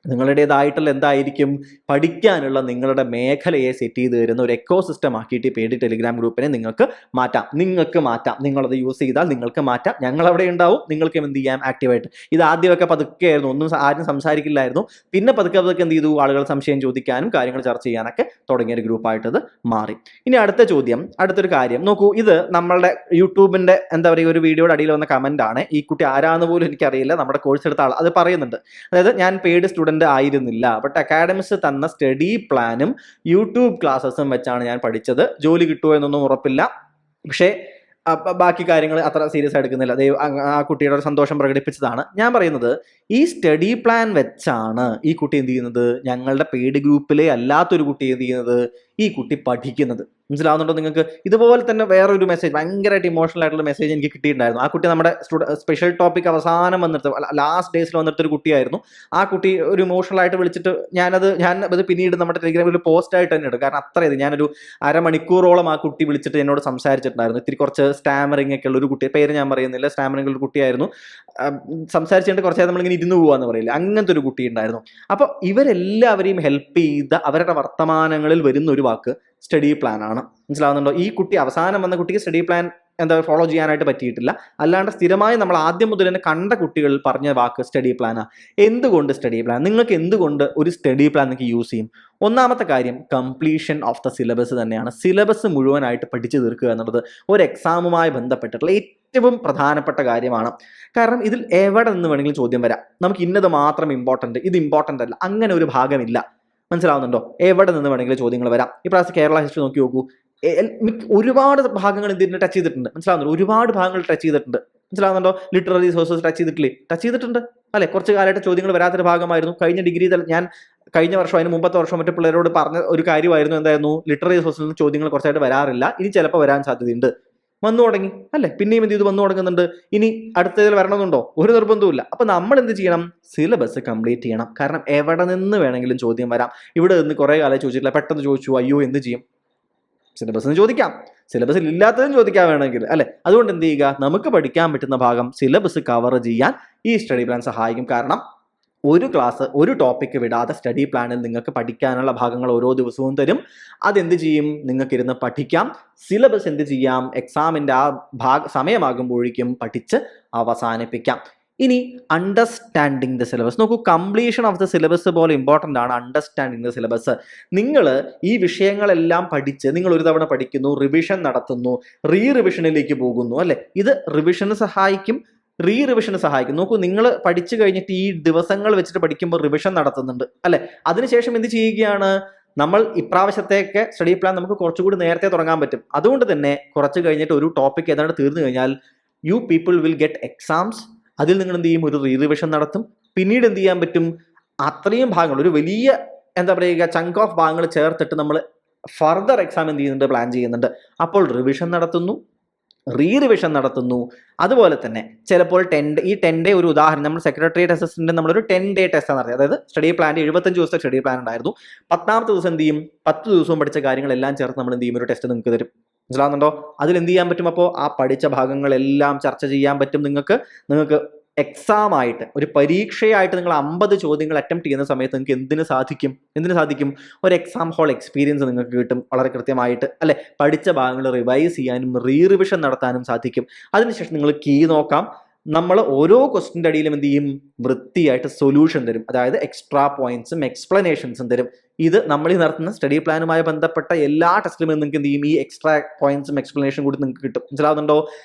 നിങ്ങളുടേതായിട്ടുള്ള എന്തായിരിക്കും? പഠിക്കാനുള്ള നിങ്ങളുടെ മേഖലയെ സെറ്റ് ചെയ്ത് തരുന്ന ഒരു എക്കോ സിസ്റ്റം ആക്കിയിട്ട് ഈ പെയ്ഡ് ടെലിഗ്രാം ഗ്രൂപ്പിനെ നിങ്ങൾക്ക് മാറ്റാം. നിങ്ങളത് യൂസ് ചെയ്താൽ നിങ്ങൾക്ക് മാറ്റാം. ഞങ്ങൾ അവിടെ ഉണ്ടാവും, നിങ്ങൾക്ക് എന്ത് ചെയ്യാം? ആക്റ്റീവായിട്ട്. ഇത് ആദ്യമൊക്കെ പതുക്കെ ആയിരുന്നു, ഒന്നും ആരും സംസാരിക്കില്ലായിരുന്നു. പിന്നെ പതുക്കെ എന്ത് ചെയ്തു? ആളുകൾ സംശയം ചോദിക്കാനും കാര്യങ്ങൾ ചർച്ച ചെയ്യാനൊക്കെ തുടങ്ങിയ ഒരു ഗ്രൂപ്പായിട്ടത് മാറി. ഇനി അടുത്തൊരു കാര്യം നോക്കൂ. ഇത് നമ്മളുടെ യൂട്യൂബിന്റെ ഒരു വീഡിയോയുടെ അടിയിൽ വന്ന കമന്റ് ആണ്. ഈ കുട്ടി ആരാന്ന് പോലും എനിക്കറിയില്ല, നമ്മുടെ കോഴ്സ് എടുത്ത ആൾ അത് പറയുന്നുണ്ട്. അതായത് ഞാൻ പെയ്ഡ് സ്റ്റുഡന്റ് ആയിരുന്നില്ല, ബട്ട് അക്കാഡമിക്സ് തന്ന സ്റ്റഡി പ്ലാനും യൂട്യൂബ് ക്ലാസ്സസും വെച്ചാണ് ഞാൻ പഠിച്ചത്. ജോലി കിട്ടുമോ എന്നൊന്നും ഉറപ്പില്ല, പക്ഷേ ബാക്കി കാര്യങ്ങൾ അത്ര സീരിയസ് ആയി എടുക്കുന്നില്ല. ആ കുട്ടിയുടെ ഒരു സന്തോഷം പ്രകടിപ്പിച്ചതാണ്. ഞാൻ പറയുന്നത്, ഈ സ്റ്റഡി പ്ലാൻ വെച്ചാണ് ഈ കുട്ടി എന്ത് ചെയ്യുന്നത്? ഞങ്ങളുടെ പെയ്ഡ് ഗ്രൂപ്പിലെ അല്ലാത്തൊരു കുട്ടി എന്ത് ചെയ്യുന്നത്? ഈ കുട്ടി പഠിക്കുന്നത്. മനസ്സിലാവുന്നുണ്ടോ നിങ്ങൾക്ക്? ഇതുപോലെ തന്നെ വേറൊരു മെസ്സേജ്, ഭയങ്കരമായിട്ട് ഇമോഷണൽ ആയിട്ടുള്ള മെസ്സേജ് എനിക്ക് കിട്ടിയിട്ടുണ്ടായിരുന്നു. ആ കുട്ടി നമ്മുടെ സ്പെഷ്യൽ ടോപ്പിക് അവസാനം വന്നിട്ട് ലാസ്റ്റ് ഡേയ്സിൽ വന്നിട്ടൊരു കുട്ടിയായിരുന്നു. ആ കുട്ടി ഒരു ഇമോഷണൽ ആയിട്ട് വിളിച്ചിട്ട് ഞാനത് പിന്നീട് നമ്മുടെ ടെലിഗ്രാമിൽ പോസ്റ്റ് ആയിട്ട് തന്നെ ഇടും. കാരണം അത്രയത് ഞാനൊരു അരമണിക്കൂറോളം ആ കുട്ടി വിളിച്ചിട്ട് എന്നോട് സംസാരിച്ചിട്ടുണ്ടായിരുന്നു. ഇത്തിരി കുറച്ച് സ്റ്റാമറിങ് ഒക്കെ ഉള്ള ഒരു കുട്ടി, പേര് ഞാൻ പറയുന്നില്ല, സ്റ്റാമറിങ് ഒരു കുട്ടിയായിരുന്നു. സംസാരിച്ചിട്ട് കുറച്ചായി നമ്മളിങ്ങനെ ഇരുന്ന് പോകാന്ന് പറയില്ല, അങ്ങനത്തെ ഒരു കുട്ടി ഉണ്ടായിരുന്നു. അപ്പോൾ ഇവരെല്ലാവരെയും ഹെൽപ്പ് ചെയ്ത അവരുടെ വർത്തമാനങ്ങളിൽ വരുന്ന ഒരു വാക്ക് സ്റ്റഡി പ്ലാൻ ആണ്. മനസ്സിലാവുന്നുണ്ടോ? ഈ കുട്ടി അവസാനം വന്ന കുട്ടിക്ക് സ്റ്റഡി പ്ലാൻ ഫോളോ ചെയ്യാനായിട്ട് പറ്റിയിട്ടില്ല. അല്ലാണ്ട് സ്ഥിരമായി നമ്മൾ ആദ്യം മുതൽ തന്നെ കണ്ട കുട്ടികൾ പറഞ്ഞ വാക്ക് സ്റ്റഡി പ്ലാനാണ്. എന്തുകൊണ്ട് സ്റ്റഡി പ്ലാൻ? നിങ്ങൾക്ക് എന്തുകൊണ്ട് ഒരു സ്റ്റഡി പ്ലാൻ നിങ്ങൾക്ക് യൂസ് ചെയ്യും? ഒന്നാമത്തെ കാര്യം, കംപ്ലീഷൻ ഓഫ് ദ സിലബസ് തന്നെയാണ്. സിലബസ് മുഴുവനായിട്ട് പഠിച്ചു തീർക്കുക എന്നുള്ളത് ഒരു എക്സാമുമായി ബന്ധപ്പെട്ടിട്ടുള്ള ഏറ്റവും പ്രധാനപ്പെട്ട കാര്യമാണ്. കാരണം ഇതിൽ എവിടെ നിന്ന് വേണമെങ്കിലും ചോദ്യം വരാം. നമുക്ക് ഇന്നത് മാത്രം ഇമ്പോർട്ടൻ്റ്, ഇത് ഇമ്പോർട്ടൻ്റ് അല്ല, അങ്ങനെ ഒരു ഭാഗമില്ല. മനസ്സിലാവുന്നുണ്ടോ? എവിടെ നിന്ന് വേണമെങ്കിലും ചോദ്യങ്ങൾ വരാം. ഈ പ്രാവശ്യം കേരള ഹിസ്റ്ററി നോക്കി നോക്കൂ. ഒരുപാട് ഭാഗങ്ങൾ എന്തിന് ടച്ച് ചെയ്തിട്ടുണ്ട്, മനസ്സിലാവുന്നുണ്ടോ? ഒരുപാട് ഭാഗങ്ങൾ ടച്ച് ചെയ്തിട്ടുണ്ട്, മനസ്സിലാവുന്നുണ്ടോ? ലിറ്റററി സോഴ്സസ് ടച്ച് ചെയ്തിട്ടില്ലേ? ടച്ച് ചെയ്തിട്ടുണ്ട് അല്ലെ? കുറച്ച് കാലമായിട്ട് ചോദ്യങ്ങൾ വരാത്തൊരു ഭാഗമായിരുന്നു. കഴിഞ്ഞ ഡിഗ്രി ഞാൻ കഴിഞ്ഞ വർഷം അതിന് മുമ്പത്തെ വർഷം മറ്റു പിള്ളേരോട് പറഞ്ഞ ഒരു കാര്യമായിരുന്നു, എന്തായിരുന്നു? ലിറ്റററി സോഴ്സിൽ നിന്ന് ചോദ്യങ്ങൾ കുറച്ചായിട്ട് വരാറില്ല, ഇനി ചിലപ്പോൾ വരാൻ സാധ്യതയുണ്ട്. വന്നു തുടങ്ങി അല്ലെ? പിന്നെയും എന്ത് ചെയ്തു? വന്നു തുടങ്ങുന്നുണ്ട്. ഇനി അടുത്തതിൽ വരണമെന്നുണ്ടോ? ഒരു നിർബന്ധവുമില്ല. അപ്പൊ നമ്മൾ എന്ത് ചെയ്യണം? സിലബസ് കംപ്ലീറ്റ് ചെയ്യണം. കാരണം എവിടെ നിന്ന് വേണമെങ്കിലും ചോദ്യം വരാം. ഇവിടെ നിന്ന് കുറെ കാലം ചോദിച്ചിട്ടില്ല, പെട്ടെന്ന് ചോദിച്ചു, അയ്യോ എന്ത് ചെയ്യും? സിലബസിന് ചോദിക്കാം, സിലബസിൽ ഇല്ലാത്തതും ചോദിക്കാൻ വേണമെങ്കിൽ അല്ലെ? അതുകൊണ്ട് എന്ത് ചെയ്യുക? നമുക്ക് പഠിക്കാൻ പറ്റുന്ന ഭാഗം സിലബസ് കവർ ചെയ്യാൻ ഈ സ്റ്റഡി പ്ലാൻ സഹായിക്കും. കാരണം ഒരു ക്ലാസ് ഒരു ടോപ്പിക്ക് വിടാതെ സ്റ്റഡി പ്ലാനിൽ നിങ്ങൾക്ക് പഠിക്കാനുള്ള ഭാഗങ്ങൾ ഓരോ ദിവസവും തരും. അതെന്ത് ചെയ്യും? നിങ്ങൾക്ക് ഇരുന്ന് പഠിക്കാം. സിലബസ് എന്ത് ചെയ്യാം? എക്സാമിൻ്റെ ആ സമയമാകുമ്പോഴേക്കും പഠിച്ച് അവസാനിപ്പിക്കാം. ഇനി അണ്ടർസ്റ്റാൻഡിങ് ദ സിലബസ് നോക്കൂ. കംപ്ലീഷൻ ഓഫ് ദ സിലബസ് പോലെ ഇമ്പോർട്ടൻ്റ് ആണ് അണ്ടർസ്റ്റാൻഡിങ് ദ സിലബസ്. നിങ്ങൾ ഈ വിഷയങ്ങളെല്ലാം പഠിച്ച് നിങ്ങൾ ഒരു തവണ പഠിക്കുന്നു, റിവിഷൻ നടത്തുന്നു, റിവിഷനിലേക്ക് പോകുന്നു അല്ലെ? ഇത് റിവിഷന് സഹായിക്കും, റിവിഷന് സഹായിക്കും. നോക്കൂ, നിങ്ങൾ പഠിച്ചു കഴിഞ്ഞിട്ട് ഈ ദിവസങ്ങൾ വെച്ചിട്ട് പഠിക്കുമ്പോൾ റിവിഷൻ നടത്തുന്നുണ്ട് അല്ലെ? അതിനുശേഷം എന്ത് ചെയ്യുകയാണ്? നമ്മൾ ഇപ്രാവശ്യത്തേക്ക് സ്റ്റഡി പ്ലാൻ നമുക്ക് കുറച്ചുകൂടി നേരത്തെ തുടങ്ങാൻ പറ്റും. അതുകൊണ്ട് തന്നെ കുറച്ച് കഴിഞ്ഞിട്ട് ഒരു ടോപ്പിക് ഏതാണ്ട് തീർന്നു കഴിഞ്ഞാൽ you people will get exams. അതിൽ നിങ്ങൾ എന്ത് ചെയ്യും? ഒരു റിവിഷൻ നടത്തും. പിന്നീട് എന്ത് ചെയ്യാൻ പറ്റും? അത്രയും ഭാഗങ്ങൾ, ഒരു വലിയ എന്താ പറയുക ചങ്ക് ഓഫ് ഭാഗങ്ങൾ ചേർത്തിട്ട് നമ്മൾ ഫർദർ എക്സാം എന്ത് ചെയ്യുന്നുണ്ട്? പ്ലാൻ ചെയ്യുന്നുണ്ട്. അപ്പോൾ റിവിഷൻ നടത്തുന്നു, റിവിഷൻ നടത്തുന്നു. അതുപോലെ തന്നെ ചിലപ്പോൾ 10 ഡേ ഒരു ഉദാഹരണം, നമ്മൾ സെക്രട്ടേറിയറ്റ് അസിസ്റ്റന്റ് നമ്മളൊരു 10 ഡേ ടെസ്റ്റ് നടത്തി. അതായത് സ്റ്റഡി പ്ലാൻ 75 ദിവസത്തെ സ്റ്റഡി പ്ലാൻ ഉണ്ടായിരുന്നു. 10ാമത്തെ ദിവസം എന്ത് ചെയ്യും? 10 ദിവസവും പഠിച്ച കാര്യങ്ങളെല്ലാം ചേർത്ത് നമ്മൾ എന്ത് ചെയ്യും? ഒരു ടെസ്റ്റ് നിങ്ങൾക്ക് തരും. മനസ്സിലാവുന്നുണ്ടോ? അതിൽ എന്ത് ചെയ്യാൻ പറ്റും? അപ്പോൾ ആ പഠിച്ച ഭാഗങ്ങളെല്ലാം ചർച്ച ചെയ്യാൻ പറ്റും. നിങ്ങൾക്ക് എക്സാം ആയിട്ട്, ഒരു പരീക്ഷയായിട്ട് നിങ്ങൾ 50 ചോദ്യങ്ങൾ അറ്റംപ്റ്റ് ചെയ്യുന്ന സമയത്ത് നിങ്ങൾക്ക് എന്തിനു സാധിക്കും? ഒരു എക്സാം ഹോൾ എക്സ്പീരിയൻസ് നിങ്ങൾക്ക് കിട്ടും വളരെ കൃത്യമായിട്ട് അല്ലെ? പഠിച്ച ഭാഗങ്ങൾ റിവൈസ് ചെയ്യാനും റിവിഷൻ നടത്താനും സാധിക്കും. അതിനുശേഷം നിങ്ങൾ കീ നോക്കാം. നമ്മൾ ഓരോ ക്വസ്റ്റിൻ്റെ അടിയിലും എന്ത് ചെയ്യും? വൃത്തിയായിട്ട് സൊല്യൂഷൻ തരും. അതായത് എക്സ്ട്രാ പോയിന്റ്സും എക്സ്പ്ലനേഷൻസും തരും. ഇത് നമ്മൾ ഈ നടത്തുന്ന സ്റ്റഡി പ്ലാനുമായി ബന്ധപ്പെട്ട എല്ലാ ടെസ്റ്റിലും നിങ്ങൾക്ക് എന്ത് ചെയ്യും? ഈ എക്സ്ട്രാ പോയിന്റ്സും എക്സ്പ്ലനേഷൻ കൂടി നിങ്ങൾക്ക് കിട്ടും. മനസ്സിലാവുന്നുണ്ടോ?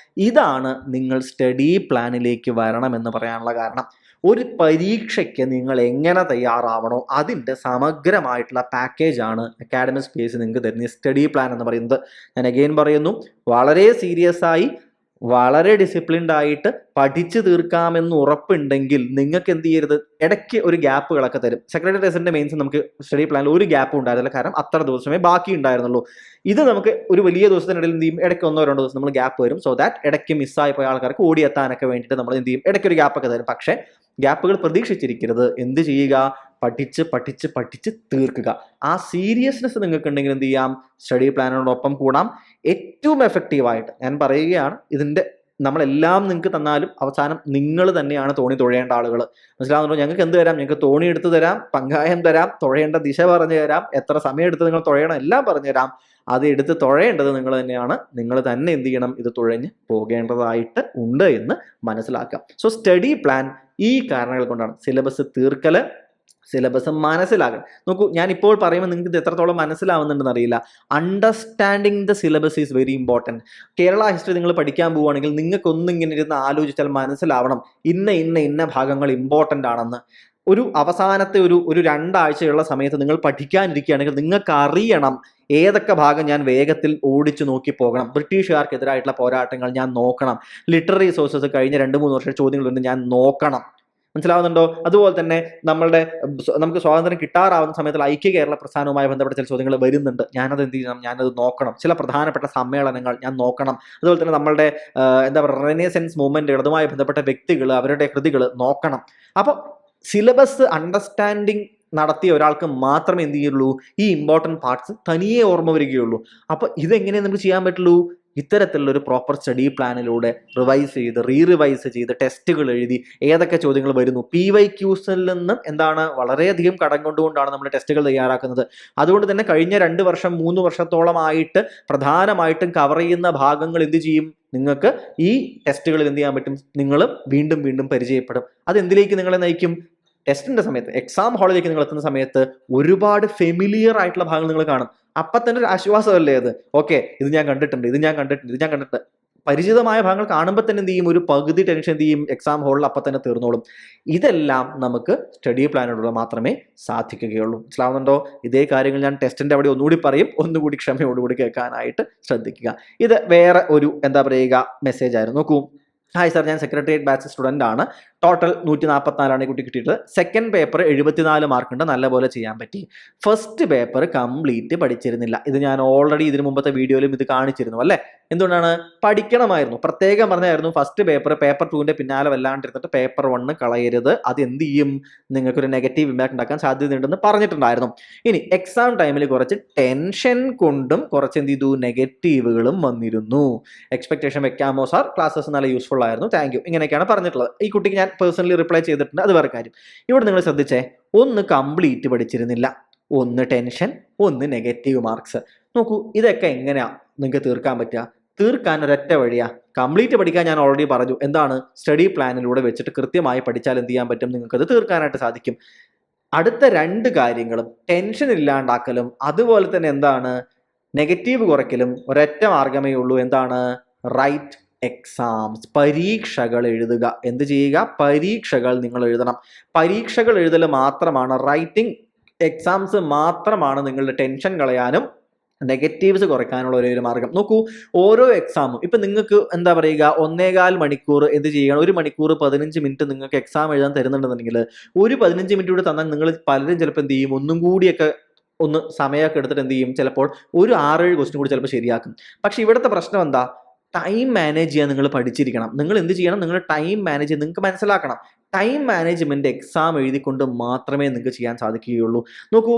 ഇതാണ് നിങ്ങൾ സ്റ്റഡി പ്ലാനിലേക്ക് വരണമെന്ന് പറയാനുള്ള കാരണം. ഒരു പരീക്ഷയ്ക്ക് നിങ്ങൾ എങ്ങനെ തയ്യാറാവണോ അതിൻ്റെ സമഗ്രമായിട്ടുള്ള പാക്കേജാണ് അക്കാഡമിക് സ്പേസ് നിങ്ങൾക്ക് തരുന്ന സ്റ്റഡി പ്ലാൻ എന്ന് പറയുന്നത്. ഞാൻ അഗെയിൻ പറയുന്നു, വളരെ സീരിയസ് ആയി വളരെ ഡിസിപ്ലിൻഡ് ആയിട്ട് പഠിച്ചു തീർക്കാമെന്ന് ഉറപ്പുണ്ടെങ്കിൽ നിങ്ങൾക്ക് എന്ത് ചെയ്യരുത്? ഇടയ്ക്ക് ഒരു ഗ്യാപ്പുകളൊക്കെ തരും. സെക്രട്ടറി റെസിഡന്റ് മെയിൻസ് നമുക്ക് സ്റ്റഡി പ്ലാനിൽ ഒരു ഗ്യാപ്പ് ഉണ്ടായിരുന്നില്ല, കാരണം അത്ര ദിവസമേ ബാക്കി ഉണ്ടായിരുന്നുള്ളൂ. ഇത് നമുക്ക് ഒരു വലിയ ദിവസത്തിനിടയിൽ എന്ത് ചെയ്യും? ഇടയ്ക്ക് 1-2 ദിവസം നമ്മൾ ഗ്യാപ്പ് വരും. സോ ദാറ്റ് ഇടയ്ക്ക് മിസ്സായി പോയ ആൾക്കാർക്ക് ഓടിയെത്താനൊക്കെ വേണ്ടിയിട്ട് നമ്മൾ എന്ത് ചെയ്യും? ഇടയ്ക്ക് ഒരു ഗ്യാപ്പൊക്കെ തരും. പക്ഷേ ഗ്യാപ്പുകൾ പ്രതീക്ഷിച്ചിരിക്കരുത്. എന്ത് ചെയ്യുക? പഠിച്ച് തീർക്കുക. ആ സീരിയസ്നെസ് നിങ്ങൾക്ക് ഉണ്ടെങ്കിൽ എന്ത് ചെയ്യാം? സ്റ്റഡി പ്ലാനോടൊപ്പം കൂടാം. ഏറ്റവും എഫക്റ്റീവായിട്ട് ഞാൻ പറയുകയാണ്, ഇതിൻ്റെ നമ്മളെല്ലാം നിങ്ങൾക്ക് തന്നാലും അവസാനം നിങ്ങൾ തന്നെയാണ് തോണി തുഴയേണ്ട ആളുകൾ. മനസ്സിലാവുന്നുണ്ടോ? ഞങ്ങൾക്ക് എന്ത് തരാം? ഞങ്ങൾക്ക് തോണി എടുത്ത് തരാം, പങ്കായം തരാം, തുഴയേണ്ട ദിശ പറഞ്ഞു തരാം, എത്ര സമയം എടുത്ത് നിങ്ങൾ തുഴയണം എല്ലാം പറഞ്ഞു തരാം. അത് എടുത്ത് തുഴയേണ്ടത് നിങ്ങൾ തന്നെയാണ്. നിങ്ങൾ തന്നെ എന്ത് ചെയ്യണം? ഇത് തുഴഞ്ഞ് പോകേണ്ടതായിട്ട് ഉണ്ട് എന്ന് മനസ്സിലാക്കാം. സോ സ്റ്റഡി പ്ലാൻ ഈ കാരണങ്ങൾ കൊണ്ടാണ്. സിലബസ് തീർക്കല്, സിലബസ് മനസ്സിലാകണം. നോക്കൂ, ഞാൻ ഇപ്പോൾ പറയുമ്പോൾ നിങ്ങൾക്ക് ഇത് എത്രത്തോളം മനസ്സിലാവുന്നുണ്ടെന്ന് അറിയില്ല. Understanding the syllabus is very important. Kerala history നിങ്ങൾ പഠിക്കാൻ പോവുകയാണെങ്കിൽ നിങ്ങൾക്കൊന്നും ഇങ്ങനെ ഇരുന്ന് ആലോചിച്ചാൽ മനസ്സിലാവണം ഇന്ന ഭാഗങ്ങൾ ഇമ്പോർട്ടൻ്റ് ആണെന്ന്. ഒരു അവസാനത്തെ ഒരു 2 ആഴ്ചയുള്ള സമയത്ത് നിങ്ങൾ പഠിക്കാനിരിക്കുകയാണെങ്കിൽ നിങ്ങൾക്ക് അറിയണം ഏതൊക്കെ ഭാഗം ഞാൻ വേഗത്തിൽ ഓടിച്ചു നോക്കി പോകണം. ബ്രിട്ടീഷുകാർക്കെതിരായിട്ടുള്ള പോരാട്ടങ്ങൾ ഞാൻ നോക്കണം. ലിറ്റററി സോഴ്സസ് കഴിഞ്ഞ 2-3 വർഷം ചോദ്യങ്ങളുണ്ട്, ഞാൻ നോക്കണം. മനസ്സിലാവുന്നുണ്ടോ? അതുപോലെ തന്നെ നമുക്ക് സ്വാതന്ത്ര്യം കിട്ടാറാവുന്ന സമയത്ത് ഐക്യ കേരള പ്രസ്ഥാനവുമായി ബന്ധപ്പെട്ട ചില ചോദ്യങ്ങൾ വരുന്നുണ്ട്. ഞാനത് എന്ത് ചെയ്യണം? ഞാനത് നോക്കണം. ചില പ്രധാനപ്പെട്ട സമ്മേളനങ്ങൾ ഞാൻ നോക്കണം. അതുപോലെ തന്നെ നമ്മളുടെ എന്താ പറയുക റെനേസൻസ് മൂവ്മെന്റുകൾ, അതുമായി ബന്ധപ്പെട്ട വ്യക്തികൾ, അവരുടെ കൃതികൾ നോക്കണം. അപ്പോൾ സിലബസ് അണ്ടർസ്റ്റാൻഡിങ് നടത്തിയ ഒരാൾക്ക് മാത്രമേ എന്ത് ചെയ്യുള്ളൂ? ഈ ഇമ്പോർട്ടൻറ്റ് പാർട്സ് തനിയെ ഓർമ്മ വരികയുള്ളൂ. അപ്പോൾ ഇതെങ്ങനെ നമുക്ക് ചെയ്യാൻ പറ്റുള്ളൂ? ഇത്തരത്തിലുള്ള ഒരു പ്രോപ്പർ സ്റ്റഡി പ്ലാനിലൂടെ റിവൈസ് ചെയ്ത് റിവൈസ് ചെയ്ത് ടെസ്റ്റുകൾ എഴുതി ഏതൊക്കെ ചോദ്യങ്ങൾ വരുന്നു. PYQസിൽ നിന്നും എന്താണ് വളരെയധികം കടം കൊണ്ടുകൊണ്ടാണ് നമ്മൾ ടെസ്റ്റുകൾ തയ്യാറാക്കുന്നത്. അതുകൊണ്ട് തന്നെ കഴിഞ്ഞ 2 വർഷം 3 വർഷത്തോളമായിട്ട് പ്രധാനമായിട്ടും കവർ ചെയ്യുന്ന ഭാഗങ്ങൾ എന്ത് ചെയ്യും? നിങ്ങൾക്ക് ഈ ടെസ്റ്റുകളിൽ എന്ത് ചെയ്യാൻ പറ്റും? നിങ്ങൾ വീണ്ടും പരിചയപ്പെടും. അതെന്തിലേക്ക് നിങ്ങളെ നയിക്കും? ടെസ്റ്റിന്റെ സമയത്ത്, എക്സാം ഹാളിലേക്ക് നിങ്ങൾ എത്തുന്ന സമയത്ത് ഒരുപാട് ഫെമിലിയർ ആയിട്ടുള്ള ഭാഗങ്ങൾ നിങ്ങൾ കാണും. അപ്പം തന്നെ ഒരു ആശ്വാസമല്ലേ അത്? ഓക്കെ, ഇത് ഞാൻ കണ്ടിട്ടുണ്ട്. പരിചിതമായ ഭാഗങ്ങൾ കാണുമ്പോൾ തന്നെ എന്ത് ചെയ്യും, ഒരു പകുതി ടെൻഷൻ എന്ത് ചെയ്യും, എക്സാം ഹോളിൽ അപ്പം തന്നെ തീർന്നോളും. ഇതെല്ലാം നമുക്ക് സ്റ്റഡി പ്ലാനിലൂടെ മാത്രമേ സാധിക്കുകയുള്ളൂ. മനസ്സിലാവുന്നുണ്ടോ? ഇതേ കാര്യങ്ങൾ ഞാൻ ടെസ്റ്റിന്റെ അവിടെ ഒന്നുകൂടി പറയും, ഒന്നുകൂടി ക്ഷമയോടുകൂടി കേൾക്കാനായിട്ട് ശ്രദ്ധിക്കുക. ഇത് വേറെ ഒരു എന്താ പറയുക മെസ്സേജ് ആയിരുന്നു. നോക്കൂ. ഹായ് സാർ, ഞാൻ സെക്രട്ടേറിയറ്റ് ബാച്ച് സ്റ്റുഡൻ്റ് ആണ്. ടോട്ടൽ 144 ഈ കുട്ടി കിട്ടിയിട്ടുള്ളത്. സെക്കൻഡ് പേപ്പർ 74 മാർക്കുണ്ട്, നല്ലപോലെ ചെയ്യാൻ പറ്റി. ഫസ്റ്റ് പേപ്പർ കംപ്ലീറ്റ് പഠിച്ചിരുന്നില്ല. ഇത് ഞാൻ ഓൾറെഡി ഇതിനു മുമ്പത്തെ വീഡിയോയിലും ഇത് കാണിച്ചിരുന്നു അല്ലേ. എന്തുകൊണ്ടാണ്? പഠിക്കണമായിരുന്നു. പ്രത്യേകം പറഞ്ഞായിരുന്നു ഫസ്റ്റ് പേപ്പർ 2ന്റെ പിന്നാലെ വല്ലാണ്ടിരുന്നിട്ട് പേപ്പർ 1 കളയരുത്. അത് എന്ത് ചെയ്യും, നിങ്ങൾക്കൊരു നെഗറ്റീവ് ഇമ്പാക്ട് ഉണ്ടാക്കാൻ സാധ്യതയുണ്ടെന്ന് പറഞ്ഞിട്ടുണ്ടായിരുന്നു. ഇനി എക്സാം ടൈമിൽ കുറച്ച് ടെൻഷൻ കൊണ്ടും കുറച്ച് എന്ത് ചെയ്തു, നെഗറ്റീവുകളും വന്നിരുന്നു. എക്സ്പെക്ടേഷൻ വെക്കാമോ സാർ, ക്ലാസ്സസ് നല്ല യൂസ്ഫുൾ ആയിരുന്നു, താങ്ക് യു, ഇങ്ങനെയൊക്കെയാണ് പറഞ്ഞിട്ടുള്ളത്. ഈ കുട്ടിക്ക് ഞാൻ പേഴ്സണലി റിപ്ലൈ ചെയ്തിട്ടുണ്ട്, അത് വേറെ കാര്യം. ഇവിടെ നിങ്ങൾ ശ്രദ്ധിച്ചേ, ഒന്ന് കംപ്ലീറ്റ് പഠിച്ചിരുന്നില്ല, ഒന്ന് ടെൻഷൻ, ഒന്ന് നെഗറ്റീവ് മാർക്സ്. നോക്കൂ, ഇതൊക്കെ എങ്ങനെയാ നിങ്ങൾക്ക് തീർക്കാൻ പറ്റുക? തീർക്കാൻ ഒരൊറ്റ വഴിയാ, കംപ്ലീറ്റ് പഠിക്കാൻ ഞാൻ ഓൾറെഡി പറഞ്ഞു. എന്താണ്? സ്റ്റഡി പ്ലാനിലൂടെ വെച്ചിട്ട് കൃത്യമായി പഠിച്ചാൽ എന്ത് ചെയ്യാൻ പറ്റും, നിങ്ങൾക്കത് തീർക്കാനായിട്ട് സാധിക്കും. അടുത്ത 2 കാര്യങ്ങളും ടെൻഷൻ ഇല്ലാണ്ടാക്കലും അതുപോലെ തന്നെ എന്താണ്, നെഗറ്റീവ് കുറയ്ക്കലും ഒരൊറ്റ മാർഗമേ ഉള്ളൂ. എന്താണ്? റൈറ്റ് എക്സാംസ്, പരീക്ഷകൾ എഴുതുക. എന്ത് ചെയ്യുക? പരീക്ഷകൾ നിങ്ങൾ എഴുതണം. പരീക്ഷകൾ എഴുതൽ മാത്രമാണ്, റൈറ്റിംഗ് എക്സാംസ് മാത്രമാണ് നിങ്ങളുടെ ടെൻഷൻ കളയാനും നെഗറ്റീവ്സ് കുറയ്ക്കാനുള്ള ഒരു മാർഗം. നോക്കൂ, ഓരോ എക്സാമും ഇപ്പം നിങ്ങൾക്ക് എന്താ പറയുക, 1.25 മണിക്കൂർ എന്ത് ചെയ്യണം, 1 മണിക്കൂർ 15 മിനിറ്റ് നിങ്ങൾക്ക് എക്സാം എഴുതാൻ തരുന്നുണ്ടെന്നുണ്ടെങ്കിൽ ഒരു 15 മിനിറ്റ് കൂടെ തന്നാൽ നിങ്ങൾ പലരും ചിലപ്പോൾ എന്ത് ചെയ്യും, ഒന്നും കൂടിയൊക്കെ ഒന്ന് സമയമൊക്കെ എടുത്തിട്ട് എന്ത് ചെയ്യും, ചിലപ്പോൾ ഒരു 6-7 ക്വസ്റ്റ്യൻ കൂടി ചിലപ്പോൾ ശരിയാക്കും. പക്ഷെ ഇവിടുത്തെ പ്രശ്നം എന്താ, ടൈം മാനേജ് ചെയ്യാൻ നിങ്ങൾ പഠിച്ചിരിക്കണം. നിങ്ങൾ എന്ത് ചെയ്യണം, നിങ്ങൾ ടൈം മാനേജ് ചെയ്യാൻ നിങ്ങൾക്ക് മനസ്സിലാക്കണം. ടൈം മാനേജ്മെന്റ് എക്സാം എഴുതിക്കൊണ്ട് മാത്രമേ നിങ്ങൾക്ക് ചെയ്യാൻ സാധിക്കുകയുള്ളൂ. നോക്കൂ,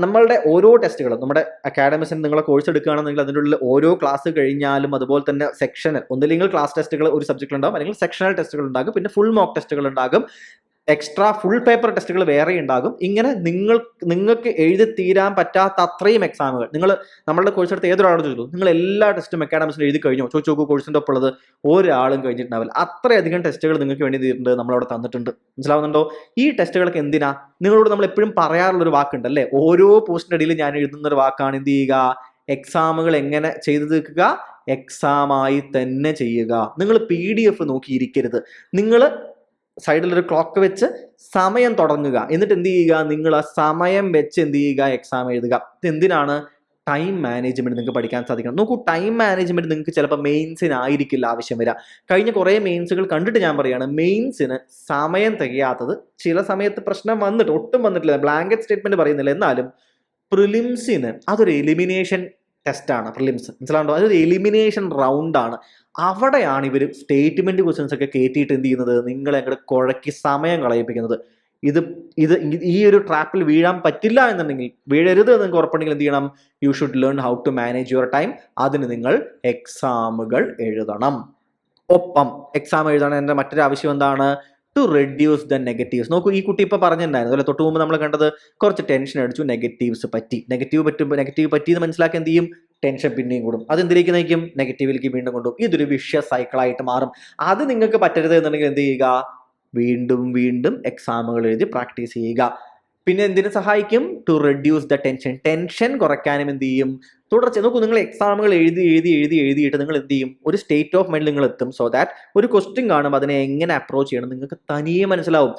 നമ്മളുടെ ഓരോ ടെസ്റ്റുകളും, നമ്മുടെ അക്കാഡമിക്സിന് നിങ്ങളെ കോഴ്സ് എടുക്കുകയാണെന്നുണ്ടെങ്കിൽ അതിൻ്റെ ഉള്ളിൽ ഓരോ ക്ലാസ് കഴിഞ്ഞാലും അതുപോലെ തന്നെ സെക്ഷനൽ, ഒന്നില്ലെങ്കിൽ ക്ലാസ് ടെസ്റ്റുകൾ ഒരു സബ്ജക്റ്റിൽ ഉണ്ടാകും, അല്ലെങ്കിൽ സെക്ഷണൽ ടെസ്റ്റുകൾ ഉണ്ടാകും, പിന്നെ ഫുൾ മോക്ക് ടെസ്റ്റുകൾ ഉണ്ടാകും, എക്സ്ട്രാ ഫുൾ പേപ്പർ ടെസ്റ്റുകൾ വേറെ ഉണ്ടാകും. ഇങ്ങനെ നിങ്ങൾക്ക് എഴുതി തീരാൻ പറ്റാത്ത അത്രയും എക്സാമുകൾ നമ്മളുടെ കോഴ്സ് എടുത്ത് ഏതൊരാളും ചോദിച്ചു, നിങ്ങൾ എല്ലാ ടെസ്റ്റും അക്കാഡമിക്സിൽ എഴുതി കഴിഞ്ഞോ ചോദിച്ചു നോക്കൂ, കോഴ്സിൻ്റെ ഒപ്പം ഉള്ളത് ഒരാളും കഴിഞ്ഞിട്ടുണ്ടാവില്ല. അത്രയധികം ടെസ്റ്റുകൾ നിങ്ങൾക്ക് വേണ്ടി തീരുന്നുണ്ട്, നമ്മളവിടെ തന്നിട്ടുണ്ട്. മനസ്സിലാവുന്നുണ്ടോ? ഈ ടെസ്റ്റുകളൊക്കെ എന്തിനാ? നിങ്ങളോട് നമ്മൾ എപ്പോഴും പറയാറുള്ളൊരു വാക്കുണ്ട് അല്ലേ, ഓരോ പോസ്റ്റിൻ്റെ ഇടയിൽ ഞാൻ എഴുതുന്ന ഒരു വാക്കാണ് എന്ത് ചെയ്യുക, എക്സാമുകൾ എങ്ങനെ ചെയ്തു തീർക്കുക, എക്സാമായി തന്നെ ചെയ്യുക. നിങ്ങൾ PDF നോക്കിയിരിക്കരുത്. നിങ്ങൾ സൈഡിലൊരു ക്ലോക്ക് വെച്ച് സമയം തുടങ്ങുക. എന്നിട്ട് എന്ത് ചെയ്യുക, നിങ്ങൾ ആ സമയം വെച്ച് എന്ത് ചെയ്യുക, എക്സാം എഴുതുക. ഇത് എന്തിനാണ്? ടൈം മാനേജ്മെന്റ് നിങ്ങൾക്ക് പഠിക്കാൻ സാധിക്കണം. നോക്കൂ, ടൈം മാനേജ്മെന്റ് നിങ്ങൾക്ക് ചിലപ്പോൾ മെയിൻസിനായിരിക്കില്ല ആവശ്യം വരിക. കഴിഞ്ഞ കുറേ മെയിൻസുകൾ കണ്ടിട്ട് ഞാൻ പറയുകയാണ്, മെയിൻസിന് സമയം തികയാത്തത് ചില സമയത്ത് പ്രശ്നം വന്നിട്ട് ഒട്ടും വന്നിട്ടില്ല, ബ്ലാങ്കറ്റ് സ്റ്റേറ്റ്മെന്റ് പറയുന്നില്ല. എന്നാലും പ്രിലിംസിന് അതൊരു എലിമിനേഷൻ ടെസ്റ്റാണ്. പ്രിലിംസ് മനസ്സിലാണ്ടോ? അതൊരു എലിമിനേഷൻ റൗണ്ടാണ്. അവിടെയാണ് ഇവർ സ്റ്റേറ്റ്മെന്റ് ക്വസ്റ്റ്യൻസ് ഒക്കെ കയറ്റിയിട്ട് എന്ത് ചെയ്യുന്നത്, നിങ്ങളെ അങ്ങോട്ട് കുഴക്കി സമയം കളയിപ്പിക്കുന്നത്. ഇത് ഈ ഒരു ട്രാപ്പിൽ വീഴാൻ പറ്റില്ല എന്നുണ്ടെങ്കിൽ, വീഴരുത് എന്ന് നിങ്ങൾക്ക് ഉറപ്പുണ്ടെങ്കിൽ എന്ത് ചെയ്യണം, you should learn how to manage your time. അതിന് നിങ്ങൾ എക്സാമുകൾ എഴുതണം. ഒപ്പം എക്സാം എഴുതണതിൻ്റെ മറ്റൊരു ആവശ്യം എന്താണ്, ടു റെഡ്യൂസ് ദ നെഗറ്റീവ്സ്. നോക്കൂ, ഈ കുട്ടി ഇപ്പോൾ പറഞ്ഞിട്ടുണ്ടായിരുന്നു അല്ലെ, തൊട്ട് മുമ്പ് നമ്മൾ കണ്ടത് കുറച്ച് ടെൻഷൻ അടിച്ചു, നെഗറ്റീവ്സ് പറ്റി. നെഗറ്റീവ് പറ്റിയെന്ന് മനസ്സിലാക്കി എന്ത് ചെയ്യും, ടെൻഷൻ പിന്നെയും കൂടും. അതെന്തിലേക്ക് നയിക്കും, നെഗറ്റീവിലേക്ക് വീണ്ടും കൊണ്ടുപോകും. ഇതൊരു വിഷ്യസ് സൈക്കിളായിട്ട് മാറും. അത് നിങ്ങൾക്ക് പറ്റരുത് എന്നുണ്ടെങ്കിൽ എന്ത് ചെയ്യുക, വീണ്ടും വീണ്ടും എക്സാമുകൾ എഴുതി പ്രാക്ടീസ് ചെയ്യുക. പിന്നെ എന്തിനു സഹായിക്കും, ടു റെഡ്യൂസ് ദ ടെൻഷൻ കുറയ്ക്കാനും എന്ത് ചെയ്യും, തുടർച്ച. നോക്കൂ, നിങ്ങൾ എക്സാമുകൾ എഴുതിയിട്ട് നിങ്ങൾ എന്ത് ചെയ്യും, ഒരു സ്റ്റേറ്റ് ഓഫ് മൈൻഡിൽ നിങ്ങൾ എത്തും. സോ ദാറ്റ് ഒരു ക്വസ്റ്റ്യൻ കാണുമ്പോൾ അതിനെ എങ്ങനെ അപ്രോച്ച് ചെയ്യണം നിങ്ങൾക്ക് തനിയെ മനസ്സിലാവും.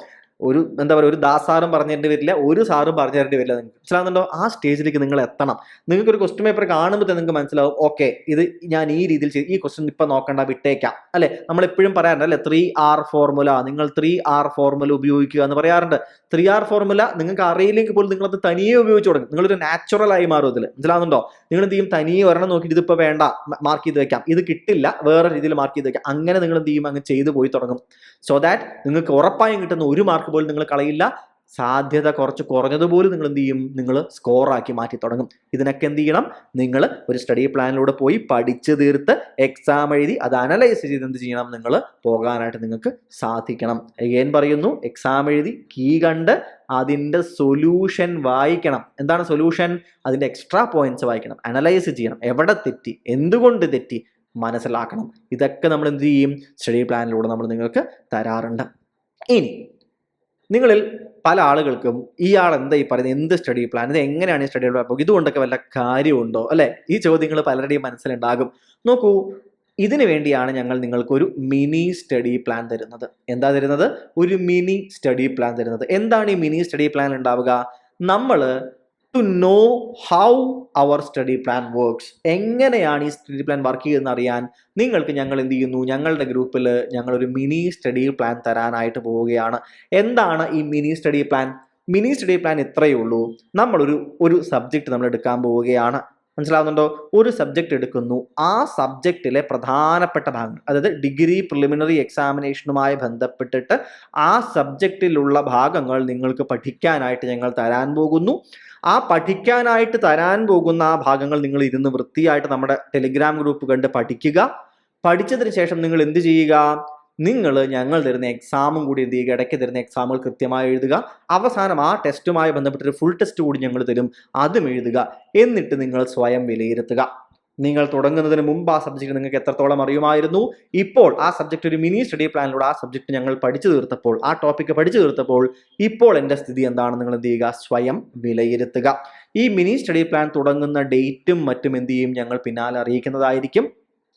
ഒരു എന്താ പറയുക, ഒരു ദാസാറും പറഞ്ഞു തരേണ്ടി വരില്ല, ഒരു സാറും പറഞ്ഞു തരേണ്ടി വരില്ല. നിങ്ങൾക്ക് മനസ്സിലാവുന്നുണ്ടോ? ആ സ്റ്റേജിലേക്ക് നിങ്ങൾ എത്തണം. നിങ്ങൾക്ക് ഒരു ക്വസ്റ്റ്യൻ പേപ്പർ കാണുമ്പോൾ നിങ്ങൾക്ക് മനസ്സിലാവും, ഓക്കെ ഇത് ഞാൻ ഈ രീതിയിൽ ചെയ്ത്, ഈ ക്വസ്റ്റ്യൻ ഇപ്പം നോക്കണ്ട, വിട്ടേക്കാം അല്ലെ. നമ്മൾ എപ്പോഴും പറയാറുണ്ട് അല്ലെ, 3R ഫോർമുല. നിങ്ങൾ 3R ഫോർമുല ഉപയോഗിക്കുക എന്ന് പറയാറുണ്ട്. 3R ഫോർമുല നിങ്ങൾക്ക് അറിയില്ലെങ്കിൽ പോലും നിങ്ങളത് തനിയെ ഉപയോഗിച്ച് തുടങ്ങും. നിങ്ങളൊരു നാച്ചുറൽ ആയി മാറും ഇതിൽ. മനസ്സിലാവുന്നുണ്ടോ? നിങ്ങൾ എന്ത് ചെയ്യും, തനിയെ ഒരെണ്ണം നോക്കിയിട്ട് ഇതിപ്പോൾ വേണ്ട, മാർക്ക് ചെയ്ത് വെക്കാം, ഇത് കിട്ടില്ല, വേറെ രീതിയിൽ മാർക്ക് ചെയ്ത് വെക്കാം. അങ്ങനെ നിങ്ങൾ എന്ത് ചെയ്യും, അങ്ങ് ചെയ്തു പോയി തുടങ്ങും. സോ ദാറ്റ് നിങ്ങൾക്ക് ഉറപ്പായും കിട്ടുന്ന ഒരു മാർക്ക് പോലും നിങ്ങൾ കളയില്ല. സാധ്യത കുറച്ച് കുറഞ്ഞതുപോലും നിങ്ങൾ എന്ത് ചെയ്യും, നിങ്ങൾ സ്കോറാക്കി മാറ്റി തുടങ്ങും. ഇതിനൊക്കെ എന്ത് ചെയ്യണം, നിങ്ങൾ ഒരു സ്റ്റഡി പ്ലാനിലൂടെ പോയി പഠിച്ചു തീർത്ത് എക്സാം എഴുതി അത് അനലൈസ് ചെയ്ത് എന്ത് ചെയ്യണം, നിങ്ങൾ പോകാനായിട്ട് നിങ്ങൾക്ക് സാധിക്കണം. അഗൈൻ പറയുന്നു, എക്സാം എഴുതി കീ കണ്ട് അതിൻ്റെ സൊല്യൂഷൻ വായിക്കണം. എന്താണ് സൊല്യൂഷൻ? അതിൻ്റെ എക്സ്ട്രാ പോയിന്റ്സ് വായിക്കണം, അനലൈസ് ചെയ്യണം, എവിടെ തെറ്റി, എന്തുകൊണ്ട് തെറ്റി മനസ്സിലാക്കണം. ഇതൊക്കെ നമ്മൾ എന്ത് ചെയ്യും, സ്റ്റഡി പ്ലാനിലൂടെ നമ്മൾ നിങ്ങൾക്ക് തരാറുണ്ട്. ഇനി നിങ്ങളിൽ പല ആളുകൾക്കും ഇയാൾ എന്താ ഈ പറയുന്നത്, എന്ത് സ്റ്റഡി പ്ലാൻ, ഇത് എങ്ങനെയാണ് ഈ സ്റ്റഡി പ്ലാൻ, ഇതുകൊണ്ടൊക്കെ വല്ല കാര്യമുണ്ടോ അല്ലെ, ഈ ചോദ്യങ്ങൾ പലരുടെയും മനസ്സിലുണ്ടാകും. നോക്കൂ, ഇതിനു വേണ്ടിയാണ് ഞങ്ങൾ നിങ്ങൾക്കൊരു മിനി സ്റ്റഡി പ്ലാൻ തരുന്നത്. എന്താ തരുന്നത്? ഒരു മിനി സ്റ്റഡി പ്ലാൻ തരുന്നത്. എന്താണ് ഈ മിനി സ്റ്റഡി പ്ലാൻ ഉണ്ടാവുക? നമ്മൾ to know how our study plan works, എങ്ങനെയാണ് ഈ സ്റ്റഡി പ്ലാൻ വർക്ക് ചെയ്യുന്നത് അറിയാൻ നിങ്ങൾക്ക് ഞങ്ങൾ എന്ത് ചെയ്യുന്നു, ഞങ്ങളുടെ ഗ്രൂപ്പിൽ ഞങ്ങളൊരു മിനി സ്റ്റഡി പ്ലാൻ തരാനായിട്ട് പോവുകയാണ്. എന്താണ് ഈ mini study plan? Mini study plan ഇത്രയേ ഉള്ളൂ. നമ്മളൊരു സബ്ജക്റ്റ് നമ്മൾ എടുക്കാൻ പോവുകയാണ്. മനസ്സിലാവുന്നുണ്ടോ? ഒരു സബ്ജക്റ്റ് എടുക്കുന്നു, ആ സബ്ജക്റ്റിലെ പ്രധാനപ്പെട്ട ഭാഗങ്ങൾ, അതായത് ഡിഗ്രി പ്രിലിമിനറി എക്സാമിനേഷനുമായി ബന്ധപ്പെട്ടിട്ട് ആ സബ്ജക്റ്റിലുള്ള ഭാഗങ്ങൾ നിങ്ങൾക്ക് പഠിക്കാനായിട്ട് ഞങ്ങൾ തരാൻ പോകുന്നു. ആ പഠിക്കാനായിട്ട് തരാൻ പോകുന്ന ആ ഭാഗങ്ങൾ നിങ്ങൾ ഇരുന്ന് വൃത്തിയായിട്ട് നമ്മുടെ ടെലിഗ്രാം ഗ്രൂപ്പ് കണ്ട് പഠിക്കുക. പഠിച്ചതിന് ശേഷം നിങ്ങൾ എന്ത് ചെയ്യുക? നിങ്ങൾ ഞങ്ങൾ തരുന്ന എക്സാമും കൂടി എന്ത് ചെയ്യുക? ഇടയ്ക്ക് തരുന്ന എക്സാമുകൾ കൃത്യമായി എഴുതുക. അവസാനം ആ ടെസ്റ്റുമായി ബന്ധപ്പെട്ടൊരു ഫുൾ ടെസ്റ്റ് കൂടി ഞങ്ങൾ തരും, അതും എഴുതുക. എന്നിട്ട് നിങ്ങൾ സ്വയം വിലയിരുത്തുക. നിങ്ങൾ തുടങ്ങുന്നതിന് മുമ്പ് ആ സബ്ജക്റ്റ് നിങ്ങൾക്ക് എത്രത്തോളം അറിയുമായിരുന്നു? ഇപ്പോൾ ആ സബ്ജക്റ്റ് ഒരു മിനി സ്റ്റഡി പ്ലാനിലൂടെ ആ സബ്ജക്റ്റ് ഞങ്ങൾ പഠിച്ചു തീർത്തപ്പോൾ, ആ ടോപ്പിക്ക് പഠിച്ചു തീർത്തപ്പോൾ ഇപ്പോൾ എൻ്റെ സ്ഥിതി എന്താണെന്ന് നിങ്ങൾ എന്ത് ചെയ്യുക? സ്വയം വിലയിരുത്തുക. ഈ മിനി സ്റ്റഡി പ്ലാൻ തുടങ്ങുന്ന ഡേറ്റും മറ്റും എന്ത് ചെയ്യും? ഞങ്ങൾ പിന്നാലെ അറിയിക്കുന്നതായിരിക്കും.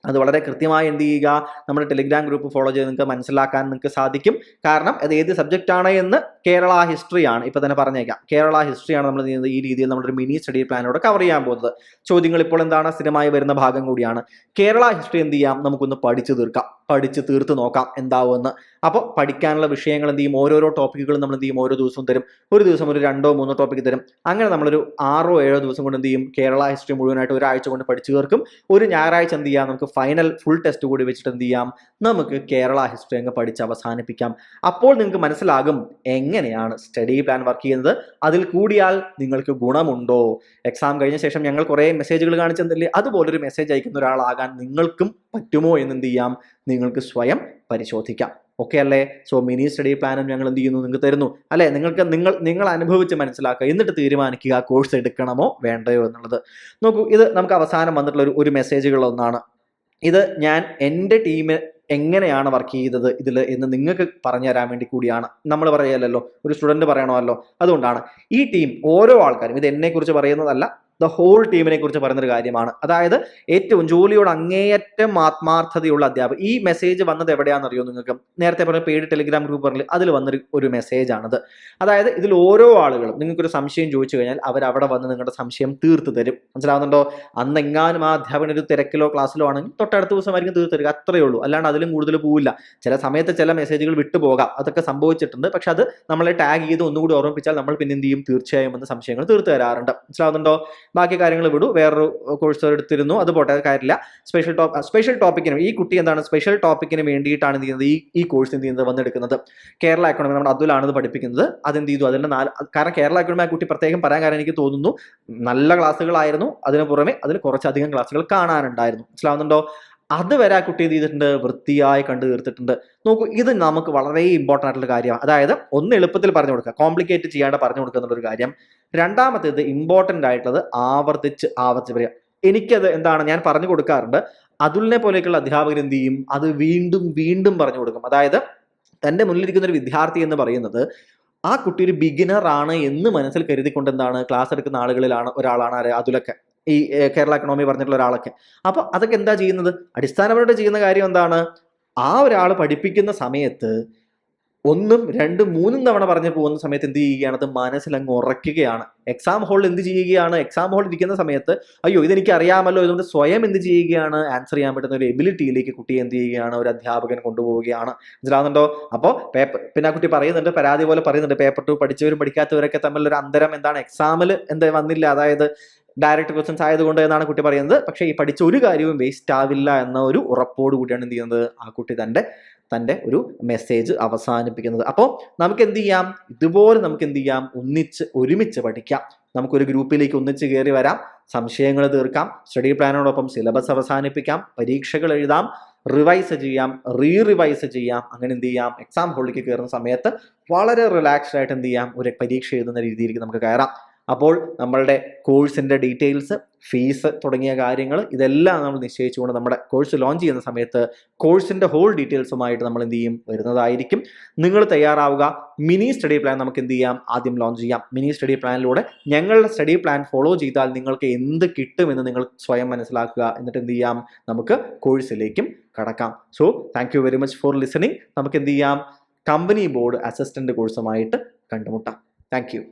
അത് വളരെ കൃത്യമായി എന്ത് ചെയ്യുക? നമ്മുടെ ടെലിഗ്രാം ഗ്രൂപ്പ് ഫോളോ ചെയ്ത് നിങ്ങൾക്ക് മനസ്സിലാക്കാൻ നിങ്ങൾക്ക് സാധിക്കും. കാരണം അത് ഏത് സബ്ജക്റ്റ് ആണ് എന്ന് കേരള ഹിസ്റ്ററിയാണ്, ഇപ്പൊ തന്നെ പറഞ്ഞേക്കാം. കേരള ഹിസ്റ്ററിയാണ് നമ്മൾ ഈ രീതിയിൽ നമ്മളൊരു മിനി സ്റ്റഡി പ്ലാനോടെ കവർ ചെയ്യാൻ പോകുന്നത്. ചോദ്യങ്ങൾ ഇപ്പോൾ എന്താണ്? സ്ഥിരമായി വരുന്ന ഭാഗം കൂടിയാണ്. കേരള ഹിസ്റ്ററി എന്ത് ചെയ്യാം? നമുക്കൊന്ന് പഠിച്ചു തീർക്കാം, പഠിച്ച് തീർത്ത് നോക്കാം എന്താവുമെന്ന്. അപ്പോൾ പഠിക്കാനുള്ള വിഷയങ്ങൾ എന്ത് ചെയ്യും? ഓരോരോ ടോപ്പിക്കുകളും നമ്മൾ എന്ത് ചെയ്യും? ഓരോ ദിവസവും തരും. ഒരു ദിവസം ഒരു 2-3 ടോപ്പിക്ക് തരും. അങ്ങനെ നമ്മളൊരു 6-7 ദിവസം കൊണ്ട് എന്ത് ചെയ്യും? കേരള ഹിസ്റ്ററി മുഴുവനായിട്ട് ഒരാഴ്ച കൊണ്ട് പഠിച്ചു തീർക്കും. ഒരു ഞായറാഴ്ച എന്ത് ചെയ്യാം? നമുക്ക് ഫൈനൽ ഫുൾ ടെസ്റ്റ് കൂടി വെച്ചിട്ട് എന്ത് ചെയ്യാം? നമുക്ക് കേരള ഹിസ്റ്ററി അങ്ങ് പഠിച്ച് അവസാനിപ്പിക്കാം. അപ്പോൾ നിങ്ങൾക്ക് മനസ്സിലാകും എങ്ങനെയാണ് സ്റ്റഡി പ്ലാൻ വർക്ക് ചെയ്യുന്നത്. അതിൽ കൂടിയാൽ നിങ്ങൾക്ക് ഗുണമുണ്ടോ? എക്സാം കഴിഞ്ഞ ശേഷം ഞങ്ങൾ കുറേ മെസ്സേജുകൾ കാണിച്ചെന്നില്ലേ, അതുപോലൊരു മെസ്സേജ് അയക്കുന്ന ഒരാളാകാൻ നിങ്ങൾക്കും പറ്റുമോ എന്ന് എന്ത് ചെയ്യാം? നിങ്ങൾക്ക് സ്വയം പരിശോധിക്കാം. ഓക്കെ അല്ലേ? സോ മിനി സ്റ്റഡി പ്ലാനും ഞങ്ങൾ എന്ത് ചെയ്യുന്നു? നിങ്ങൾക്ക് തരുന്നു അല്ലേ? നിങ്ങൾ അനുഭവിച്ച് മനസ്സിലാക്കുക, എന്നിട്ട് തീരുമാനിക്കുക കോഴ്സ് എടുക്കണമോ വേണ്ടയോ എന്നുള്ളത്. നോക്കൂ, ഇത് നമുക്ക് അവസാനം വന്നിട്ടുള്ള ഒരു മെസ്സേജുകളൊന്നാണ്. ഇത് ഞാൻ എൻ്റെ ടീം എങ്ങനെയാണ് വർക്ക് ചെയ്തത് ഇതിൽ എന്ന് നിങ്ങൾക്ക് പറഞ്ഞു തരാൻ വേണ്ടി കൂടിയാണ്. നമ്മൾ പറയല്ലോ, ഒരു സ്റ്റുഡൻറ്റ് പറയണമല്ലോ. അതുകൊണ്ടാണ് ഈ ടീം ഓരോ ആൾക്കാരും, ഇത് എന്നെക്കുറിച്ച് പറയുന്നതല്ല, ദ ഹോൾ ടീമിനെ കുറിച്ച് പറയുന്നൊരു കാര്യമാണ്. അതായത് ഏറ്റവും ജോലിയോട് അങ്ങേയറ്റം ആത്മാർത്ഥതയുള്ള അധ്യാപകർ. ഈ മെസ്സേജ് വന്നത് എവിടെയാണെന്നറിയോ നിങ്ങൾക്ക്? നേരത്തെ പറഞ്ഞ പെയ്ഡ് ടെലിഗ്രാം ഗ്രൂപ്പ് പറഞ്ഞില്ല, അതിൽ വന്നൊരു മെസ്സേജാണിത്. അതായത് ഇതിൽ ഓരോ ആളുകളും നിങ്ങൾക്കൊരു സംശയം ചോദിച്ചു കഴിഞ്ഞാൽ അവരവിടെ വന്ന് നിങ്ങളുടെ സംശയം തീർത്ത് തരും. മനസ്സിലാവുന്നുണ്ടോ? അന്ന് എങ്ങാനും ആ അധ്യാപകൻ ഒരു തിരക്കിലോ ക്ലാസ്സിലോ ആണെങ്കിൽ തൊട്ടടുത്ത ദിവസമായിരിക്കും തീർത്ത് തരിക. അത്രയേ ഉള്ളൂ. അല്ലാണ്ട് അതിലും കൂടുതൽ പോവില്ല. ചില സമയത്ത് ചില മെസ്സേജുകൾ വിട്ടുപോകാം, അതൊക്കെ സംഭവിച്ചിട്ടുണ്ട്. പക്ഷെ അത് നമ്മളെ ടാഗ് ചെയ്ത് ഒന്നുകൂടി ഓർമ്മിപ്പിച്ചാൽ നമ്മൾ പിന്നെ എന്ത് ചെയ്യും? തീർച്ചയായും വന്ന് സംശയങ്ങൾ തീർത്ത് തരാറുണ്ട്. മനസ്സിലാവുന്നുണ്ടോ? ബാക്കി കാര്യങ്ങൾ വിടൂ. വേറൊരു കോഴ്സ് എടുത്തിരുന്നു, അത് പോട്ടെ, കാര്യമില്ല. സ്പെഷ്യൽ ടോപ്പിക്കിന് ഈ കുട്ടി എന്താണ് സ്പെഷ്യൽ ടോപ്പിക്കിന് വേണ്ടിയിട്ടാണ് എന്ത് ചെയ്യുന്നത്? ഈ കോഴ്സ് എന്ത് ചെയ്യുന്നത്? വന്നെടുക്കുന്നത്. കേരള എക്കണോമി നമ്മുടെ അതുലാണ് ഇത് പഠിപ്പിക്കുന്നത്. അതെന്ത് ചെയ്തു? അതിൻ്റെ കാരണം കേരള എക്കണോമി ആ കുട്ടി പ്രത്യേകം പറയാൻ കാരണം എനിക്ക് തോന്നുന്നു നല്ല ക്ലാസ്സുകളായിരുന്നു. അതിന് പുറമെ അതിൽ കുറച്ചധികം ക്ലാസ്സുകൾ കാണാനുണ്ടായിരുന്നു. മനസ്സിലാവുന്നുണ്ടോ? അതുവരെ ആ കുട്ടി എന്ത് ചെയ്തിട്ടുണ്ട്? വൃത്തിയായി കണ്ടു തീർത്തിട്ടുണ്ട്. നോക്കൂ, ഇത് നമുക്ക് വളരെ ഇമ്പോർട്ടൻ്റ് ആയിട്ടുള്ള കാര്യമാണ്. അതായത് ഒന്ന് എളുപ്പത്തിൽ പറഞ്ഞു കൊടുക്കുക, കോംപ്ലിക്കേറ്റ് ചെയ്യാണ്ട് പറഞ്ഞു കൊടുക്കുക എന്നുള്ളൊരു കാര്യം. രണ്ടാമത്തേത് ഇമ്പോർട്ടൻ്റ് ആയിട്ടുള്ളത് ആവർത്തിച്ച് പറയുക. എനിക്കത് എന്താണ്, ഞാൻ പറഞ്ഞു കൊടുക്കാറുണ്ട്. അതുലിനെ പോലെയൊക്കെയുള്ള അധ്യാപകർ എന്ത് ചെയ്യും? അത് വീണ്ടും വീണ്ടും പറഞ്ഞു കൊടുക്കും. അതായത് തൻ്റെ മുന്നിലിരിക്കുന്ന ഒരു വിദ്യാർത്ഥി എന്ന് പറയുന്നത് ആ കുട്ടി ഒരു ബിഗിനർ ആണ് എന്ന് മനസ്സിൽ കരുതിക്കൊണ്ട് എന്താണ് ക്ലാസ് എടുക്കുന്ന ആളുകളിലാണ് ഒരാളാണ് അതുലൊക്കെ, ഈ കേരള എക്കണോമി പറഞ്ഞിട്ടുള്ള ഒരാളൊക്കെ. അപ്പോൾ അതൊക്കെ എന്താ ചെയ്യുന്നത്? അടിസ്ഥാനപരമായിട്ട് ചെയ്യുന്ന കാര്യം എന്താണ്? ആ ഒരാൾ പഠിപ്പിക്കുന്ന സമയത്ത് 1, 2, 3 തവണ പറഞ്ഞു പോകുന്ന സമയത്ത് എന്ത് ചെയ്യുകയാണ്? അത് മനസ്സിലങ്ങ് ഉറയ്ക്കുകയാണ്. എക്സാം ഹോളിൽ എന്ത് ചെയ്യുകയാണ്? എക്സാം ഹോളിൽ ഇരിക്കുന്ന സമയത്ത് അയ്യോ ഇതെനിക്ക് അറിയാമല്ലോ, ഇതുകൊണ്ട് സ്വയം എന്ത് ചെയ്യുകയാണ്? ആൻസർ ചെയ്യാൻ പറ്റുന്ന ഒരു എബിലിറ്റിയിലേക്ക് കുട്ടിയെ എന്ത് ചെയ്യുകയാണ്? ഒരു അധ്യാപകൻ കൊണ്ടുപോവുകയാണ്. മനസ്സിലാവുന്നുണ്ടോ? അപ്പോൾ പിന്നെ ആ കുട്ടി പറയുന്നുണ്ട്, പരാതി പോലെ പറയുന്നുണ്ട്, പേപ്പർ 2 പഠിച്ചവരും പഠിക്കാത്തവരൊക്കെ തമ്മിലൊരു അന്തരം എന്താണ്, എക്സാമിൽ എന്താ വന്നില്ല, അതായത് ഡയറക്റ്റ് ക്വസ്റ്റൻസ് ആയതുകൊണ്ട് എന്നാണ് കുട്ടി പറയുന്നത്. പക്ഷേ ഈ പഠിച്ച ഒരു കാര്യവും വേസ്റ്റ് ആവില്ല എന്ന ഒരു ഉറപ്പോട് കൂടിയാണ് എന്ത് ചെയ്യുന്നത്? ആ കുട്ടി തൻ്റെ ഒരു മെസ്സേജ് അവസാനിപ്പിക്കുന്നത്. അപ്പോൾ നമുക്ക് എന്ത് ചെയ്യാം? ഇതുപോലെ നമുക്ക് എന്ത് ചെയ്യാം? ഒരുമിച്ച് പഠിക്കാം. നമുക്കൊരു ഗ്രൂപ്പിലേക്ക് ഒന്നിച്ച് കയറി വരാം, സംശയങ്ങൾ തീർക്കാം, സ്റ്റഡി പ്ലാനോടൊപ്പം സിലബസ് അവസാനിപ്പിക്കാം, പരീക്ഷകൾ എഴുതാം, റിവൈസ് ചെയ്യാം, റിവൈസ് ചെയ്യാം. അങ്ങനെ എന്ത് ചെയ്യാം? എക്സാം ഹോളിലേക്ക് കയറുന്ന സമയത്ത് വളരെ റിലാക്സ്ഡ് ആയിട്ട് എന്ത് ചെയ്യാം? ഒരു പരീക്ഷ എഴുതുന്ന രീതിയിലേക്ക് നമുക്ക് കയറാം. അപ്പോൾ നമ്മളുടെ കോഴ്സിൻ്റെ ഡീറ്റെയിൽസ്, ഫീസ് തുടങ്ങിയ കാര്യങ്ങൾ ഇതെല്ലാം നമ്മൾ നിശ്ചയിച്ചുകൊണ്ട് നമ്മുടെ കോഴ്സ് ലോഞ്ച് ചെയ്യുന്ന സമയത്ത് കോഴ്സിൻ്റെ ഹോൾ ഡീറ്റെയിൽസുമായിട്ട് നമ്മൾ എന്ത് ചെയ്യും, വരുന്നതായിരിക്കും. നിങ്ങൾ തയ്യാറാവുക. മിനി സ്റ്റഡി പ്ലാൻ നമുക്ക് എന്ത് ചെയ്യാം, ആദ്യം ലോഞ്ച് ചെയ്യാം. മിനി സ്റ്റഡി പ്ലാനിലൂടെ ഞങ്ങളുടെ സ്റ്റഡി പ്ലാൻ ഫോളോ ചെയ്താൽ നിങ്ങൾക്ക് എന്ത് കിട്ടുമെന്ന് നിങ്ങൾ സ്വയം മനസ്സിലാക്കുക. എന്നിട്ട് എന്ത് ചെയ്യാം, നമുക്ക് കോഴ്സിലേക്കും കടക്കാം. So thank you very much for listening. നമുക്ക് എന്ത് ചെയ്യാം, കമ്പനി ബോർഡ് അസിസ്റ്റന്റ് കോഴ്സുമായിട്ട് കണ്ടുമുട്ടാം. Thank you.